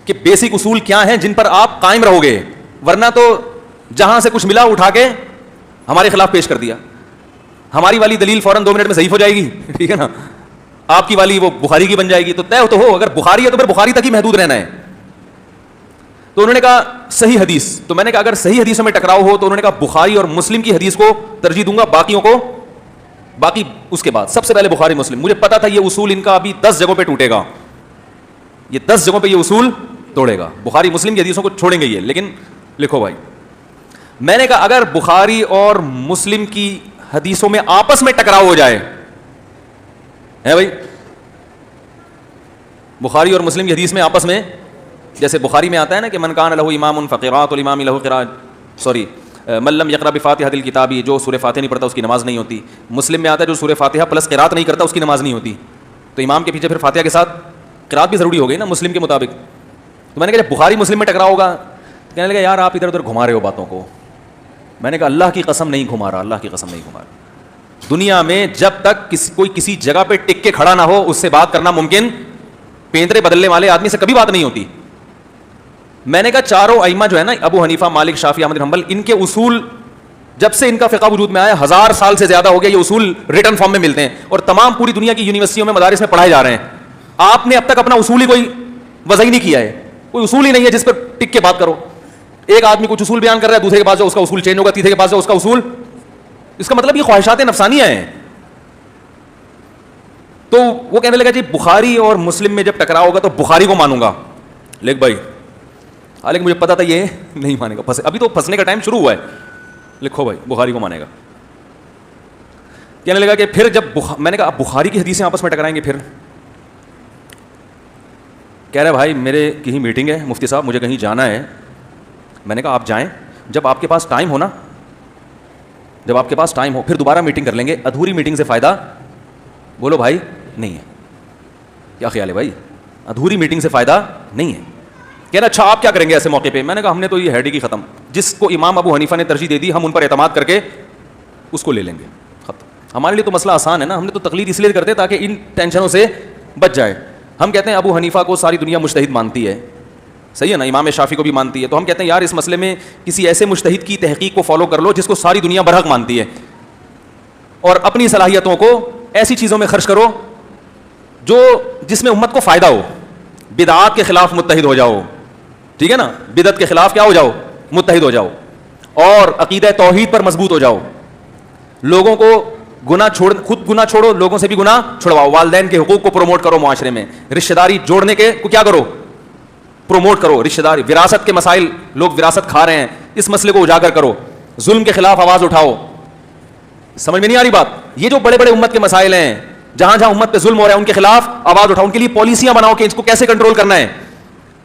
کہ بیسک اصول کیا ہیں جن پر آپ قائم رہو گے, ورنہ تو جہاں سے کچھ ملا اٹھا کے ہمارے خلاف پیش کر دیا. ہماری والی دلیل فوراً 2 منٹ میں ضعیف ہو جائے گی, ٹھیک ہے نا. آپ کی والی وہ بخاری کی بن جائے گی. تو طے تو ہو, اگر بخاری ہے تو پھر بخاری تک ہی محدود رہنا ہے. تو انہوں نے کہا صحیح حدیث. تو میں نے کہا اگر صحیح حدیثوں میں ٹکراؤ ہو تو انہوں نے کہا بخاری اور مسلم کی حدیث کو ترجیح دوں گا, باقیوں کو باقی اس کے بعد. سب سے پہلے بخاری مسلم. مجھے پتا تھا یہ اصول ان کا ابھی 10 جگہوں پہ ٹوٹے گا, یہ 10 جگہوں پہ یہ اصول توڑے گا. بخاری مسلم کی حدیثوں کو چھوڑیں گے یہ. لیکن لکھو بھائی, میں نے کہا اگر بخاری اور مسلم کی حدیثوں میں آپس میں ٹکراؤ ہو جائے ہے بھائی, بخاری اور مسلم کی حدیث میں آپس میں جیسے بخاری میں آتا ہے نا کہ من کان لہ امام فقراۃ الامام لہ قراءۃ من لم یقرأ بفاتحۃ الکتاب، جو سورہ فاتحہ نہیں پڑھتا اس کی نماز نہیں ہوتی. مسلم میں آتا ہے جو سورہ فاتحہ پلس قراءت نہیں کرتا اس کی نماز نہیں ہوتی. تو امام کے پیچھے پھر فاتحہ کے ساتھ قراءت بھی ضروری ہو گئی نا مسلم کے مطابق. تو میں نے کہا جب بخاری مسلم میں ٹکرا ہوگا، کہنے لگا یار آپ ادھر ادھر گھما رہے ہو باتوں کو. میں نے کہا اللہ کی قسم نہیں گھما رہا، اللہ کی قسم نہیں گھما رہا. دنیا میں جب تک کوئی کسی جگہ پہ ٹک کے کھڑا نہ ہو اس سے بات کرنا ممکن، پیندرے بدلنے والے آدمی سے کبھی بات نہیں ہوتی. میں نے کہا چاروں ائمہ جو ہے نا، ابو حنیفہ، مالک، شافعی، احمد بن حنبل، ان کے اصول جب سے ان کا فقہ وجود میں آیا 1000 سال سے زیادہ ہو گیا، یہ اصول ریٹن فارم میں ملتے ہیں اور تمام پوری دنیا کی یونیورسٹیوں میں، مدارس میں پڑھائے جا رہے ہیں. آپ نے اب تک اپنا اصول ہی کوئی وضع ہی نہیں کیا ہے، کوئی اصول ہی نہیں ہے جس پر ٹک کے بات کرو. ایک آدمی کچھ اصول بیان کر رہا ہے، دوسرے کے پاس جو اس کا اصول چینج ہوگا، تیسرے کے پاس جو اس کا اصول. اس کا مطلب یہ خواہشات نفسانیہ ہیں. تو وہ کہنے لگا جی بخاری اور مسلم میں جب ٹکراؤ ہوگا تو بخاری کو مانوں گا. لیک بھائی، حالانکہ مجھے پتا تھا یہ نہیں مانے گا، ابھی تو پھنسنے کا ٹائم شروع ہوا ہے. لکھو بھائی بخاری کو مانے گا. کہنے لگا کہ پھر جب میں نے کہا اب بخاری کی حدیثیں آپس میں ٹکرائیں گے پھر. کہہ رہے بھائی میرے کہیں میٹنگ ہے مفتی صاحب، مجھے کہیں جانا ہے. میں نے کہا آپ جائیں، جب آپ کے پاس ٹائم ہو نا، جب آپ کے پاس ٹائم ہو پھر دوبارہ میٹنگ کر لیں گے. ادھوری میٹنگ سے فائدہ بولو بھائی نہیں ہے. کیا خیال ہے بھائی؟ ادھوری میٹنگ سے فائدہ نہیں ہے. کہنا اچھا آپ کیا کریں گے ایسے موقع پہ؟ میں نے کہا ہم نے تو یہ ہیڈی کی ختم، جس کو امام ابو حنیفہ نے ترجیح دے دی ہم ان پر اعتماد کر کے اس کو لے لیں گے. ختم. ہمارے لیے تو مسئلہ آسان ہے نا، ہم نے تو تقلید اس لیے کرتے تاکہ ان ٹینشنوں سے بچ جائے. ہم کہتے ہیں ابو حنیفہ کو ساری دنیا مجتہد مانتی ہے، صحیح ہے نا، امام شافعی کو بھی مانتی ہے. تو ہم کہتے ہیں یار اس مسئلے میں کسی ایسے مجتہد کی تحقیق کو فالو کر لو جس کو ساری دنیا برحق مانتی ہے، اور اپنی صلاحیتوں کو ایسی چیزوں میں خرچ کرو جس میں امت کو فائدہ ہو. بدعات کے خلاف متحد ہو جاؤ، ٹھیک ہے نا، بدعت کے خلاف کیا ہو جاؤ؟ متحد ہو جاؤ. اور عقیدہ توحید پر مضبوط ہو جاؤ. لوگوں کو خود گناہ چھوڑو، لوگوں سے بھی گناہ چھڑواؤ. والدین کے حقوق کو پروموٹ کرو معاشرے میں. رشتہ داری جوڑنے کے کو کیا کرو؟ پروموٹ کرو. رشتہ داری، وراثت کے مسائل، لوگ وراثت کھا رہے ہیں، اس مسئلے کو اجاگر کرو. ظلم کے خلاف آواز اٹھاؤ. سمجھ میں نہیں آ رہی بات؟ یہ جو بڑے بڑے امت کے مسائل ہیں، جہاں جہاں امت پہ ظلم ہو رہا ہے ان کے خلاف آواز اٹھاؤ. ان کے لیے پالیسیاں بناؤ کہ اس کو کیسے کنٹرول کرنا ہے.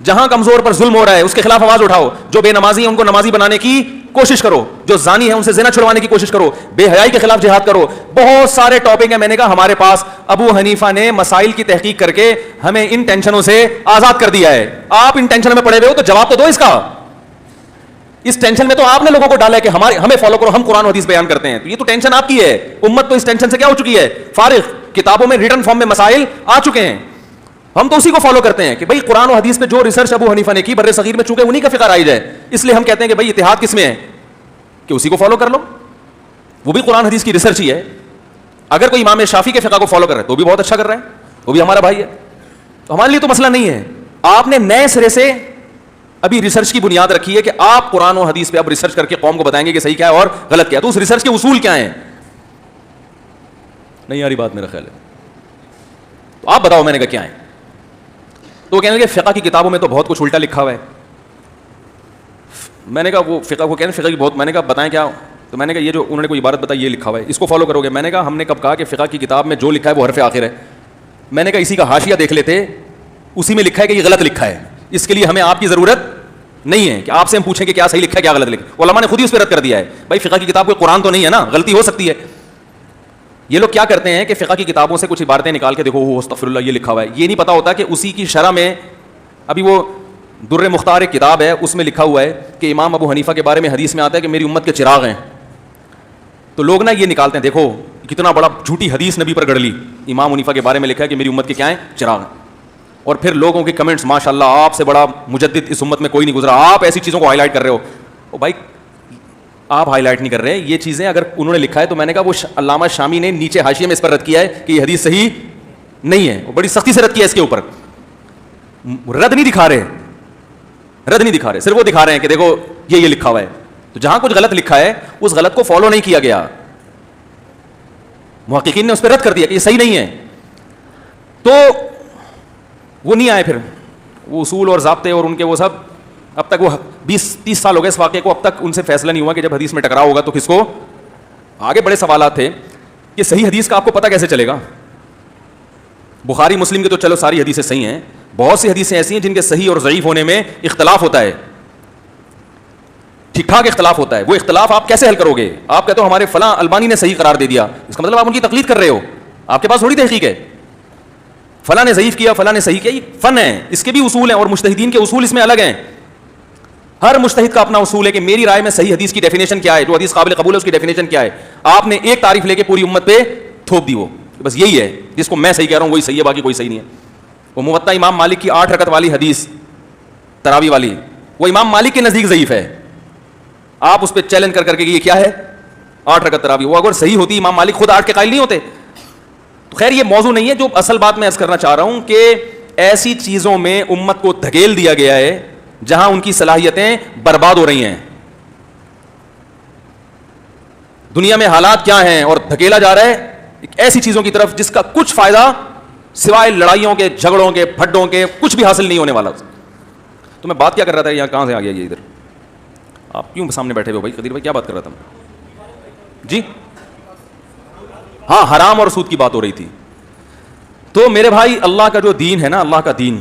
جہاں کمزور پر ظلم ہو رہا ہے اس کے خلاف آواز اٹھاؤ. جو بے نمازی ہیں ان کو نمازی بنانے کی کوشش کرو. جو زانی ہیں ان سے زنا چھڑوانے کی کوشش کرو. بے حیائی کے خلاف جہاد کرو. بہت سارے ٹاپک ہیں. میں نے کہا ہمارے پاس ابو حنیفہ نے مسائل کی تحقیق کر کے ہمیں ان ٹینشنوں سے آزاد کر دیا ہے. آپ ان ٹینشن میں پڑے ہوئے ہو تو جواب تو دو اس کا. اس ٹینشن میں تو آپ نے لوگوں کو ڈالا ہے کہ ہمیں فالو کرو، ہم قرآن و حدیث بیان کرتے ہیں. تو یہ تو ٹینشن آپ کی ہے. امت تو اس ٹینشن سے کیا ہو چکی ہے؟ فارغ. کتابوں میں ریٹن فارم میں مسائل آ چکے ہیں، ہم تو اسی کو فالو کرتے ہیں کہ بھائی قرآن و حدیث پہ جو ریسرچ ابو حنیفہ نے کی بر صغیر میں، چونکہ انہی کا فقہ آئی جائے، اس لیے ہم کہتے ہیں کہ بھائی اتحاد کس میں ہے کہ اسی کو فالو کر لو. وہ بھی قرآن حدیث کی ریسرچ ہی ہے. اگر کوئی امام شافعی کے فقہ کو فالو کر رہا ہے تو بھی بہت اچھا کر رہا ہے، وہ بھی ہمارا بھائی ہے. تو ہمارے لیے تو مسئلہ نہیں ہے. آپ نے نئے سرے سے ابھی ریسرچ کی بنیاد رکھی ہے کہ آپ قرآن و حدیث پہ اب ریسرچ کر کے قوم کو بتائیں گے کہ صحیح کیا ہے اور غلط کیا ہے. تو اس ریسرچ کے اصول کیا ہیں؟ نہیں آ رہی بات میرا خیال ہے. تو آپ بتاؤ میں نے کہا کیا ہے. تو وہ کہنے لگے فقہ کی کتابوں میں تو بہت کچھ الٹا لکھا ہوا ہے. میں نے کہا وہ فقہ کو کہنے فقہ کی بہت، میں نے کہا بتائیں کیا. تو میں نے کہا یہ جو انہوں نے کوئی عبارت بتائی یہ لکھا ہوا ہے، اس کو فالو کرو گے؟ میں نے کہا ہم نے کب کہا کہ فقہ کی کتاب میں جو لکھا ہے وہ حرف آخر ہے. میں نے کہا اسی کا حاشیہ دیکھ لیتے، اسی میں لکھا ہے کہ یہ غلط لکھا ہے. اس کے لیے ہمیں آپ کی ضرورت نہیں ہے کہ آپ سے ہم پوچھیں کہ کیا صحیح لکھا ہے کیا غلط لکھا ہے. علماء نے خود ہی اس پہ رد کر دیا ہے. بھائی فقہ کی کتاب کوئی قرآن تو نہیں ہے نا، غلطی ہو سکتی ہے. یہ لوگ کیا کرتے ہیں کہ فقہ کی کتابوں سے کچھ عبارتیں نکال کے دیکھو وہ استغفر اللہ یہ لکھا ہوا ہے. یہ نہیں پتا ہوتا کہ اسی کی شرح میں ابھی وہ در مختار ایک کتاب ہے، اس میں لکھا ہوا ہے کہ امام ابو حنیفہ کے بارے میں حدیث میں آتا ہے کہ میری امت کے چراغ ہیں. تو لوگ نا یہ نکالتے ہیں، دیکھو کتنا بڑا جھوٹی حدیث نبی پر گڑ لی. امام حنیفہ کے بارے میں لکھا ہے کہ میری امت کے کیا ہیں؟ چراغ ہیں. اور پھر لوگوں کے کمنٹس ماشاءاللہ آپ سے بڑا مجدد اس امت میں کوئی نہیں گزرا، آپ ایسی چیزوں کو ہائی لائٹ کر رہے ہو. او بھائی آپ ہائی لائٹ نہیں کر رہے، یہ چیزیں اگر انہوں نے لکھا ہے تو میں نے کہا وہ علامہ شامی نے نیچے حاشیے میں اس پر رد کیا ہے کہ یہ حدیث صحیح نہیں ہے. وہ بڑی سختی سے رد کیا اس کے اوپر. رد نہیں دکھا رہے، رد نہیں دکھا رہے، صرف وہ دکھا رہے ہیں کہ دیکھو یہ لکھا ہوا ہے. تو جہاں کچھ غلط لکھا ہے اس غلط کو فالو نہیں کیا گیا، محققین نے اس پہ رد کر دیا کہ یہ صحیح نہیں ہے. تو وہ نہیں آئے. پھر وہ اصول اور ضابطے اور ان کے وہ سب اب تک وہ 20-30 سال ہو گئے اس واقعے کو، اب تک ان سے فیصلہ نہیں ہوا کہ جب حدیث میں ٹکراؤ ہوگا تو کس کو. آگے بڑے سوالات تھے کہ صحیح حدیث کا آپ کو پتہ کیسے چلے گا. بخاری مسلم کی تو چلو ساری حدیثیں صحیح ہیں، بہت سی حدیثیں ایسی ہیں جن کے صحیح اور ضعیف ہونے میں اختلاف ہوتا ہے, ٹھیک ٹھاک اختلاف ہوتا ہے. وہ اختلاف آپ کیسے حل کرو گے؟ آپ کہتے ہو ہمارے فلاں البانی نے صحیح قرار دے دیا, اس کا مطلب آپ ان کی تقلید کر رہے ہو, آپ کے پاس تھوڑی تحقیق ہے. فلاں نے ضعیف کیا, فلاں نے صحیح کیا, یہ فن ہے, اس کے بھی اصول ہیں اور مجتہدین کے اصول اس میں الگ ہیں. ہر مجتہد کا اپنا اصول ہے کہ میری رائے میں صحیح حدیث کی ڈیفینیشن کیا ہے, جو حدیث قابل قبول ہے اس کی ڈیفینیشن کیا ہے. آپ نے ایک تعریف لے کے پوری امت پہ تھوپ دی, وہ بس یہی ہے جس کو میں صحیح کہہ رہا ہوں وہی صحیح ہے, باقی کوئی صحیح نہیں ہے. وہ موطا امام مالک کی 8 رکعت والی حدیث تراویح والی, وہ امام مالک کے نزدیک ضعیف ہے. آپ اس پہ چیلنج کر کے کہ یہ کیا ہے 8 رکعت تراویح, وہ اگر صحیح ہوتی امام مالک خود 8 کے قائل نہیں ہوتے. تو خیر یہ موضوع نہیں ہے. جو اصل بات میں عرض کرنا چاہ رہا ہوں کہ ایسی چیزوں میں امت کو دھکیل دیا گیا ہے جہاں ان کی صلاحیتیں برباد ہو رہی ہیں. دنیا میں حالات کیا ہیں اور دھکیلا جا رہا ہے ایسی چیزوں کی طرف جس کا کچھ فائدہ سوائے لڑائیوں کے, جھگڑوں کے, پھڈوں کے کچھ بھی حاصل نہیں ہونے والا. تو میں بات کیا کر رہا تھا, یہاں کہاں سے آ گیا یہ ادھر؟ آپ کیوں سامنے بیٹھے ہوئے بھائی؟ قدیر بھائی کیا بات کر رہا تھا جی؟ ہاں حرام اور سود کی بات ہو رہی تھی. تو میرے بھائی اللہ کا جو دین ہے نا, اللہ کا دین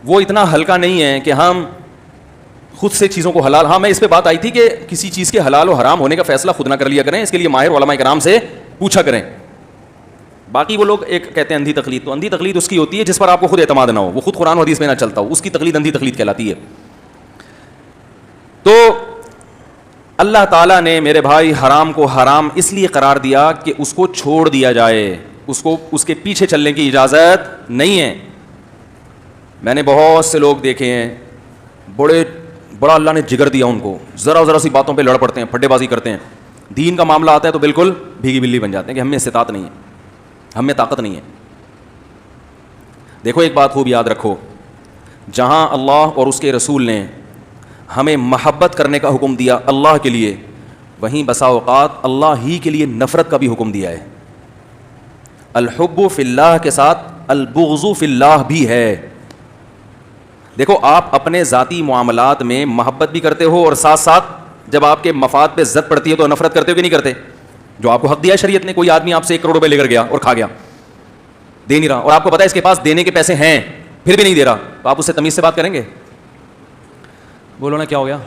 وہ اتنا ہلکا نہیں ہے کہ ہم خود سے چیزوں کو حلال, ہاں میں اس پہ بات آئی تھی کہ کسی چیز کے حلال و حرام ہونے کا فیصلہ خود نہ کر لیا کریں, اس کے لیے ماہر علماء کرام سے پوچھا کریں. باقی وہ لوگ ایک کہتے ہیں اندھی تقلید, تو اندھی تقلید اس کی ہوتی ہے جس پر آپ کو خود اعتماد نہ ہو, وہ خود قرآن و حدیث میں نہ چلتا ہو, اس کی تقلید اندھی تقلید کہلاتی ہے. تو اللہ تعالیٰ نے میرے بھائی حرام کو حرام اس لیے قرار دیا کہ اس کو چھوڑ دیا جائے, اس کو اس کے پیچھے چلنے کی اجازت نہیں ہے. میں نے بہت سے لوگ دیکھے ہیں بڑا اللہ نے جگر دیا ان کو, ذرا سی باتوں پہ لڑ پڑتے ہیں, پھڈے بازی کرتے ہیں. دین کا معاملہ آتا ہے تو بالکل بھیگی بلی بن جاتے ہیں کہ ہم میں استطاعت نہیں ہے, ہم میں طاقت نہیں ہے. دیکھو ایک بات خوب یاد رکھو, جہاں اللہ اور اس کے رسول نے ہمیں محبت کرنے کا حکم دیا اللہ کے لیے, وہیں بسا اوقات اللہ ہی کے لیے نفرت کا بھی حکم دیا ہے. الحب فی اللہ کے ساتھ البغض فی اللہ بھی ہے. دیکھو آپ اپنے ذاتی معاملات میں محبت بھی کرتے ہو اور ساتھ ساتھ جب آپ کے مفاد پہ زد پڑتی ہے تو نفرت کرتے ہو کہ نہیں کرتے؟ جو آپ کو حق دیا ہے شریعت نے, کوئی آدمی آپ سے 1 کروڑ روپے لے کر گیا اور کھا گیا, دے نہیں رہا, اور آپ کو پتا ہے اس کے پاس دینے کے پیسے ہیں پھر بھی نہیں دے رہا, تو آپ اس سے تمیز سے بات کریں گے؟ بولو نا کیا ہو گیا؟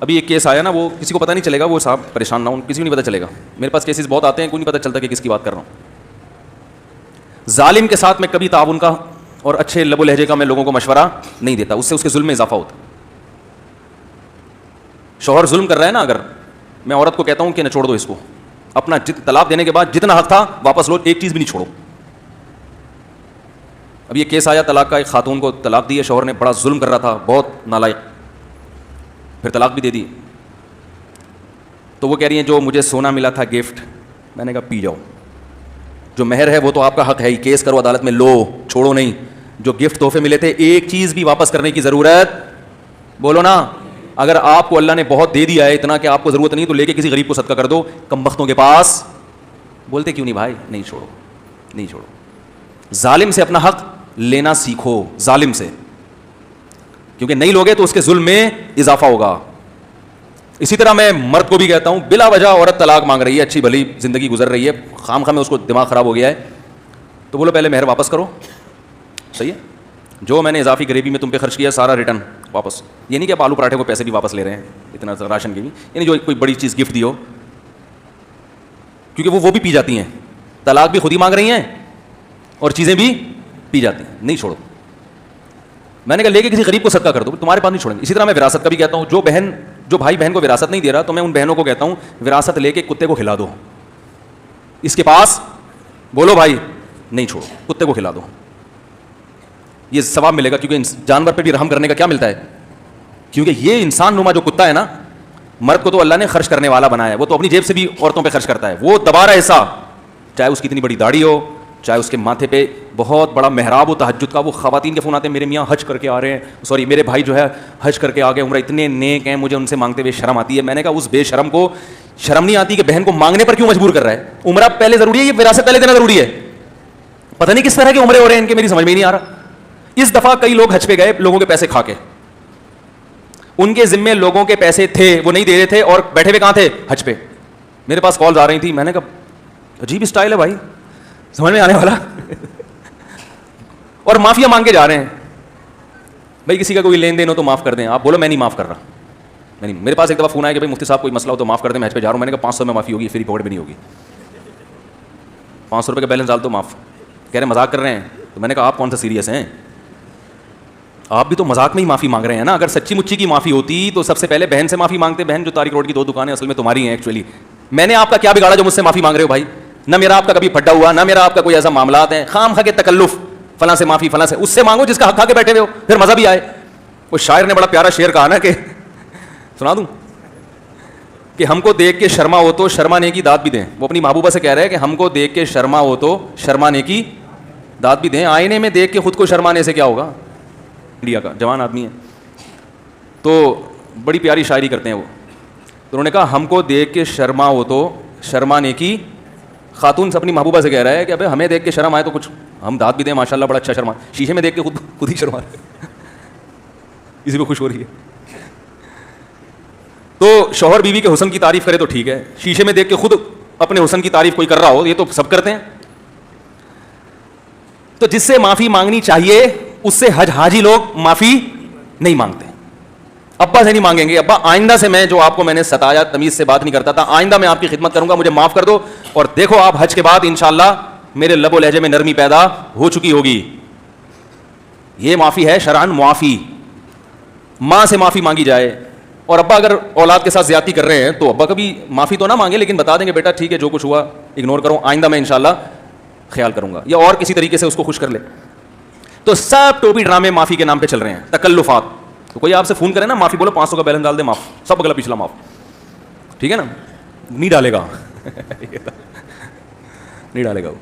ابھی ایک کیس آیا نا, وہ کسی کو پتہ نہیں چلے گا, وہ صاحب پریشان نہ ہو, کسی کو نہیں پتہ چلے گا. میرے پاس کیسز بہت آتے ہیں, کوئی نہیں پتہ چلتا کہ کس کی بات کر رہا ہوں. ظالم کے ساتھ میں کبھی تعاون کا اور اچھے لب و لہجے کا میں لوگوں کو مشورہ نہیں دیتا, اس سے اس کے ظلم میں اضافہ ہوتا. شوہر ظلم کر رہا ہے نا, اگر میں عورت کو کہتا ہوں کہ نہ چھوڑ دو اس کو, اپنا طلاق دینے کے بعد جتنا حق تھا واپس لو, ایک چیز بھی نہیں چھوڑو. اب یہ کیس آیا طلاق کا, ایک خاتون کو طلاق دی ہے شوہر نے, بڑا ظلم کر رہا تھا, بہت نالائق, پھر طلاق بھی دے دی. تو وہ کہہ رہی ہیں جو مجھے سونا ملا تھا گفٹ, میں نے کہا پی جاؤ, جو مہر ہے وہ تو آپ کا حق ہے ہی, کیس کرو عدالت میں, لو, چھوڑو نہیں. جو گفٹ تحفے ملے تھے ایک چیز بھی واپس کرنے کی ضرورت, بولو نا. اگر آپ کو اللہ نے بہت دے دیا ہے اتنا کہ آپ کو ضرورت نہیں, تو لے کے کسی غریب کو صدقہ کر دو. کم بختوں کے پاس بولتے کیوں نہیں بھائی, نہیں چھوڑو, نہیں چھوڑو. ظالم سے اپنا حق لینا سیکھو, ظالم سے, کیونکہ نہیں لوگے تو اس کے ظلم میں اضافہ ہوگا. اسی طرح میں مرد کو بھی کہتا ہوں, بلا وجہ عورت طلاق مانگ رہی ہے, اچھی بھلی زندگی گزر رہی ہے, خام خواہ میں اس کو دماغ خراب ہو گیا ہے, تو بولو پہلے مہر واپس کرو, صحیح ہے, جو میں نے اضافی غریبی میں تم پہ خرچ کیا سارا ریٹرن واپس. یہ نہیں کہ آپ آلو پراٹھے کو پیسے بھی واپس لے رہے ہیں, اتنا راشن کی بھی, یعنی جو کوئی بڑی چیز گفٹ دی ہو, کیونکہ وہ بھی پی جاتی ہیں, طلاق بھی خود ہی مانگ رہی ہیں اور چیزیں بھی پی جاتی ہیں. نہیں چھوڑو. میں نے کہا لے کے کسی غریب کو صدقہ کر دو, تمہارے پاس نہیں چھوڑیں گے. اسی طرح میں وراثت کا بھی کہتا ہوں, جو بھائی بہن کو وراثت نہیں دے رہا, تو میں ان بہنوں کو کہتا ہوں وراثت لے کے کتے کو کھلا دو, اس کے پاس بولو بھائی نہیں چھوڑو, کتے کو کھلا دو, یہ ثواب ملے گا. کیونکہ جانور پہ بھی رحم کرنے کا کیا ملتا ہے, کیونکہ یہ انسان نما جو کتا ہے نا, مرد کو تو اللہ نے خرچ کرنے والا بنایا ہے, وہ تو اپنی جیب سے بھی عورتوں پہ خرچ کرتا ہے, وہ دبا رہا حصہ, چاہے اس کی اتنی بڑی داڑھی ہو, چاہے اس کے ماتھے پہ بہت بڑا محراب ہو تہجد کا. وہ خواتین کے فون آتے ہیں, میرے میاں حج کر کے آ رہے ہیں, سوری میرے بھائی جو ہے حج کر کے آ گئے, عمرہ, اتنے نیک ہیں, مجھے ان سے مانگتے ہوئے شرم آتی ہے. میں نے کہا اس بے شرم کو شرم نہیں آتی کہ بہن کو مانگنے پر کیوں مجبور کر رہا ہے؟ عمرہ پہلے ضروری ہے, یہ وراثت پہلے دینا ضروری ہے. پتہ نہیں کس طرح کے عمرے ہو رہے ہیں ان کے, میری سمجھ میں نہیں آ رہا. اس دفعہ کئی لوگ حج پہ گئے لوگوں کے پیسے کھا کے, ان کے ذمے لوگوں کے پیسے تھے, وہ نہیں دے رہے تھے, اور بیٹھے ہوئے کہاں تھے, حج پہ. میرے پاس کالز آ رہی تھی, میں نے کہا عجیب اسٹائل ہے بھائی, سمجھ میں آنے والا. اور معافیا مانگ کے جا رہے ہیں. بھائی کسی کا کوئی لین دین ہو تو معاف کر دیں. آپ بولو میں نہیں معاف کر رہا, میں نہیں. میرے پاس ایک دفعہ فون آیا کہ بھائی مفتی صاحب کوئی مسئلہ ہو تو معاف کر دیں, میں حج پہ جا رہا ہوں. میں نے کہا 500 میں معافی ہوگی, فری پاکٹ میں نہیں ہوگی. 500 روپے کا بیلنس ڈال تو معاف. کہہ رہے مذاق کر رہے ہیں. تو میں نے کہا آپ کون سا سیریس ہیں, آپ بھی تو مذاق میں ہی معافی مانگ رہے ہیں نا. اگر سچی مچی کی معافی ہوتی تو سب سے پہلے بہن سے معافی مانگتے. بہن جو تاریخ روڈ کی 2 دکانیں اصل میں تمہاری ہیں ایکچولی. میں نے آپ کا کیا بگاڑا جو مجھ سے معافی مانگ رہے ہو بھائی؟ نہ میرا آپ کا کبھی پھڈا ہوا, نہ میرا آپ کا کوئی ایسا معاملات ہیں. خام خا کے تکلف, فلاں سے معافی, فلاں سے. اس سے مانگو جس کا حق کھا کے بیٹھے ہوئے ہو, پھر مزہ بھی آئے. وہ شاعر نے بڑا پیارا شعر کہا نا, کہ سنا دوں, کہ ہم کو دیکھ کے شرما ہو تو شرمانے کی داد بھی دیں. وہ اپنی محبوبہ سے کہہ رہے ہیں کہ ہم کو دیکھ کے شرما ہو تو شرمانے کی داد بھی دیں. آئینے میں دیکھ کے خود کو شرمانے سے کیا ہوگا. انڈیا کا جوان آدمی ہے تو بڑی پیاری شاعری کرتے ہیں وہ. تو انہوں نے کہا ہم کو دیکھ کے شرما ہو تو شرمانے کی. خاتون سے اپنی محبوبہ سے کہہ رہا ہے کہ ابے ہمیں دیکھ کے شرم آئے تو کچھ ہم داد بھی دیں, ماشاء اللہ بڑا اچھا شرما. شیشے میں دیکھ کے خود ہی شرما رہے, اسی کو خوش ہو رہی ہے. تو شوہر بیوی کے حسن کی تعریف کرے تو ٹھیک ہے, شیشے میں دیکھ کے خود اپنے حسن کی تعریف کوئی کر رہا ہو, یہ تو سب کرتے ہیں. تو جس سے معافی مانگنی چاہیے اس سے حاجی لوگ معافی نہیں مانگتے. ابا سے نہیں مانگیں گے, ابا آئندہ سے میں جو آپ کو میں نے ستایا, تمیز سے بات نہیں کرتا تھا, آئندہ میں آپ کی خدمت کروں گا, مجھے معاف کر دو. اور دیکھو آپ حج کے بعد انشاءاللہ میرے لب و لہجے میں نرمی پیدا ہو چکی ہوگی. یہ معافی ہے شرعن معافی. ماں سے معافی مانگی جائے, اور ابا اگر اولاد کے ساتھ زیادتی کر رہے ہیں تو ابا کبھی معافی تو نہ مانگے, لیکن بتا دیں گے بیٹا ٹھیک ہے جو کچھ ہوا اگنور کرو, آئندہ میں انشاءاللہ خیال کروں گا, یا اور کسی طریقے سے اس کو خوش کر لے. تو سب ٹوپی ڈرامے معافی کے نام پہ چل رہے ہیں, تکلفات. تو کوئی آپ سے فون کرے نا معافی بولو 500 کا بیلنس ڈال دے, معاف, سب اگلا پچھلا معاف, ٹھیک ہے نا. نہیں ڈالے گا نہیں ڈالے گا وہ.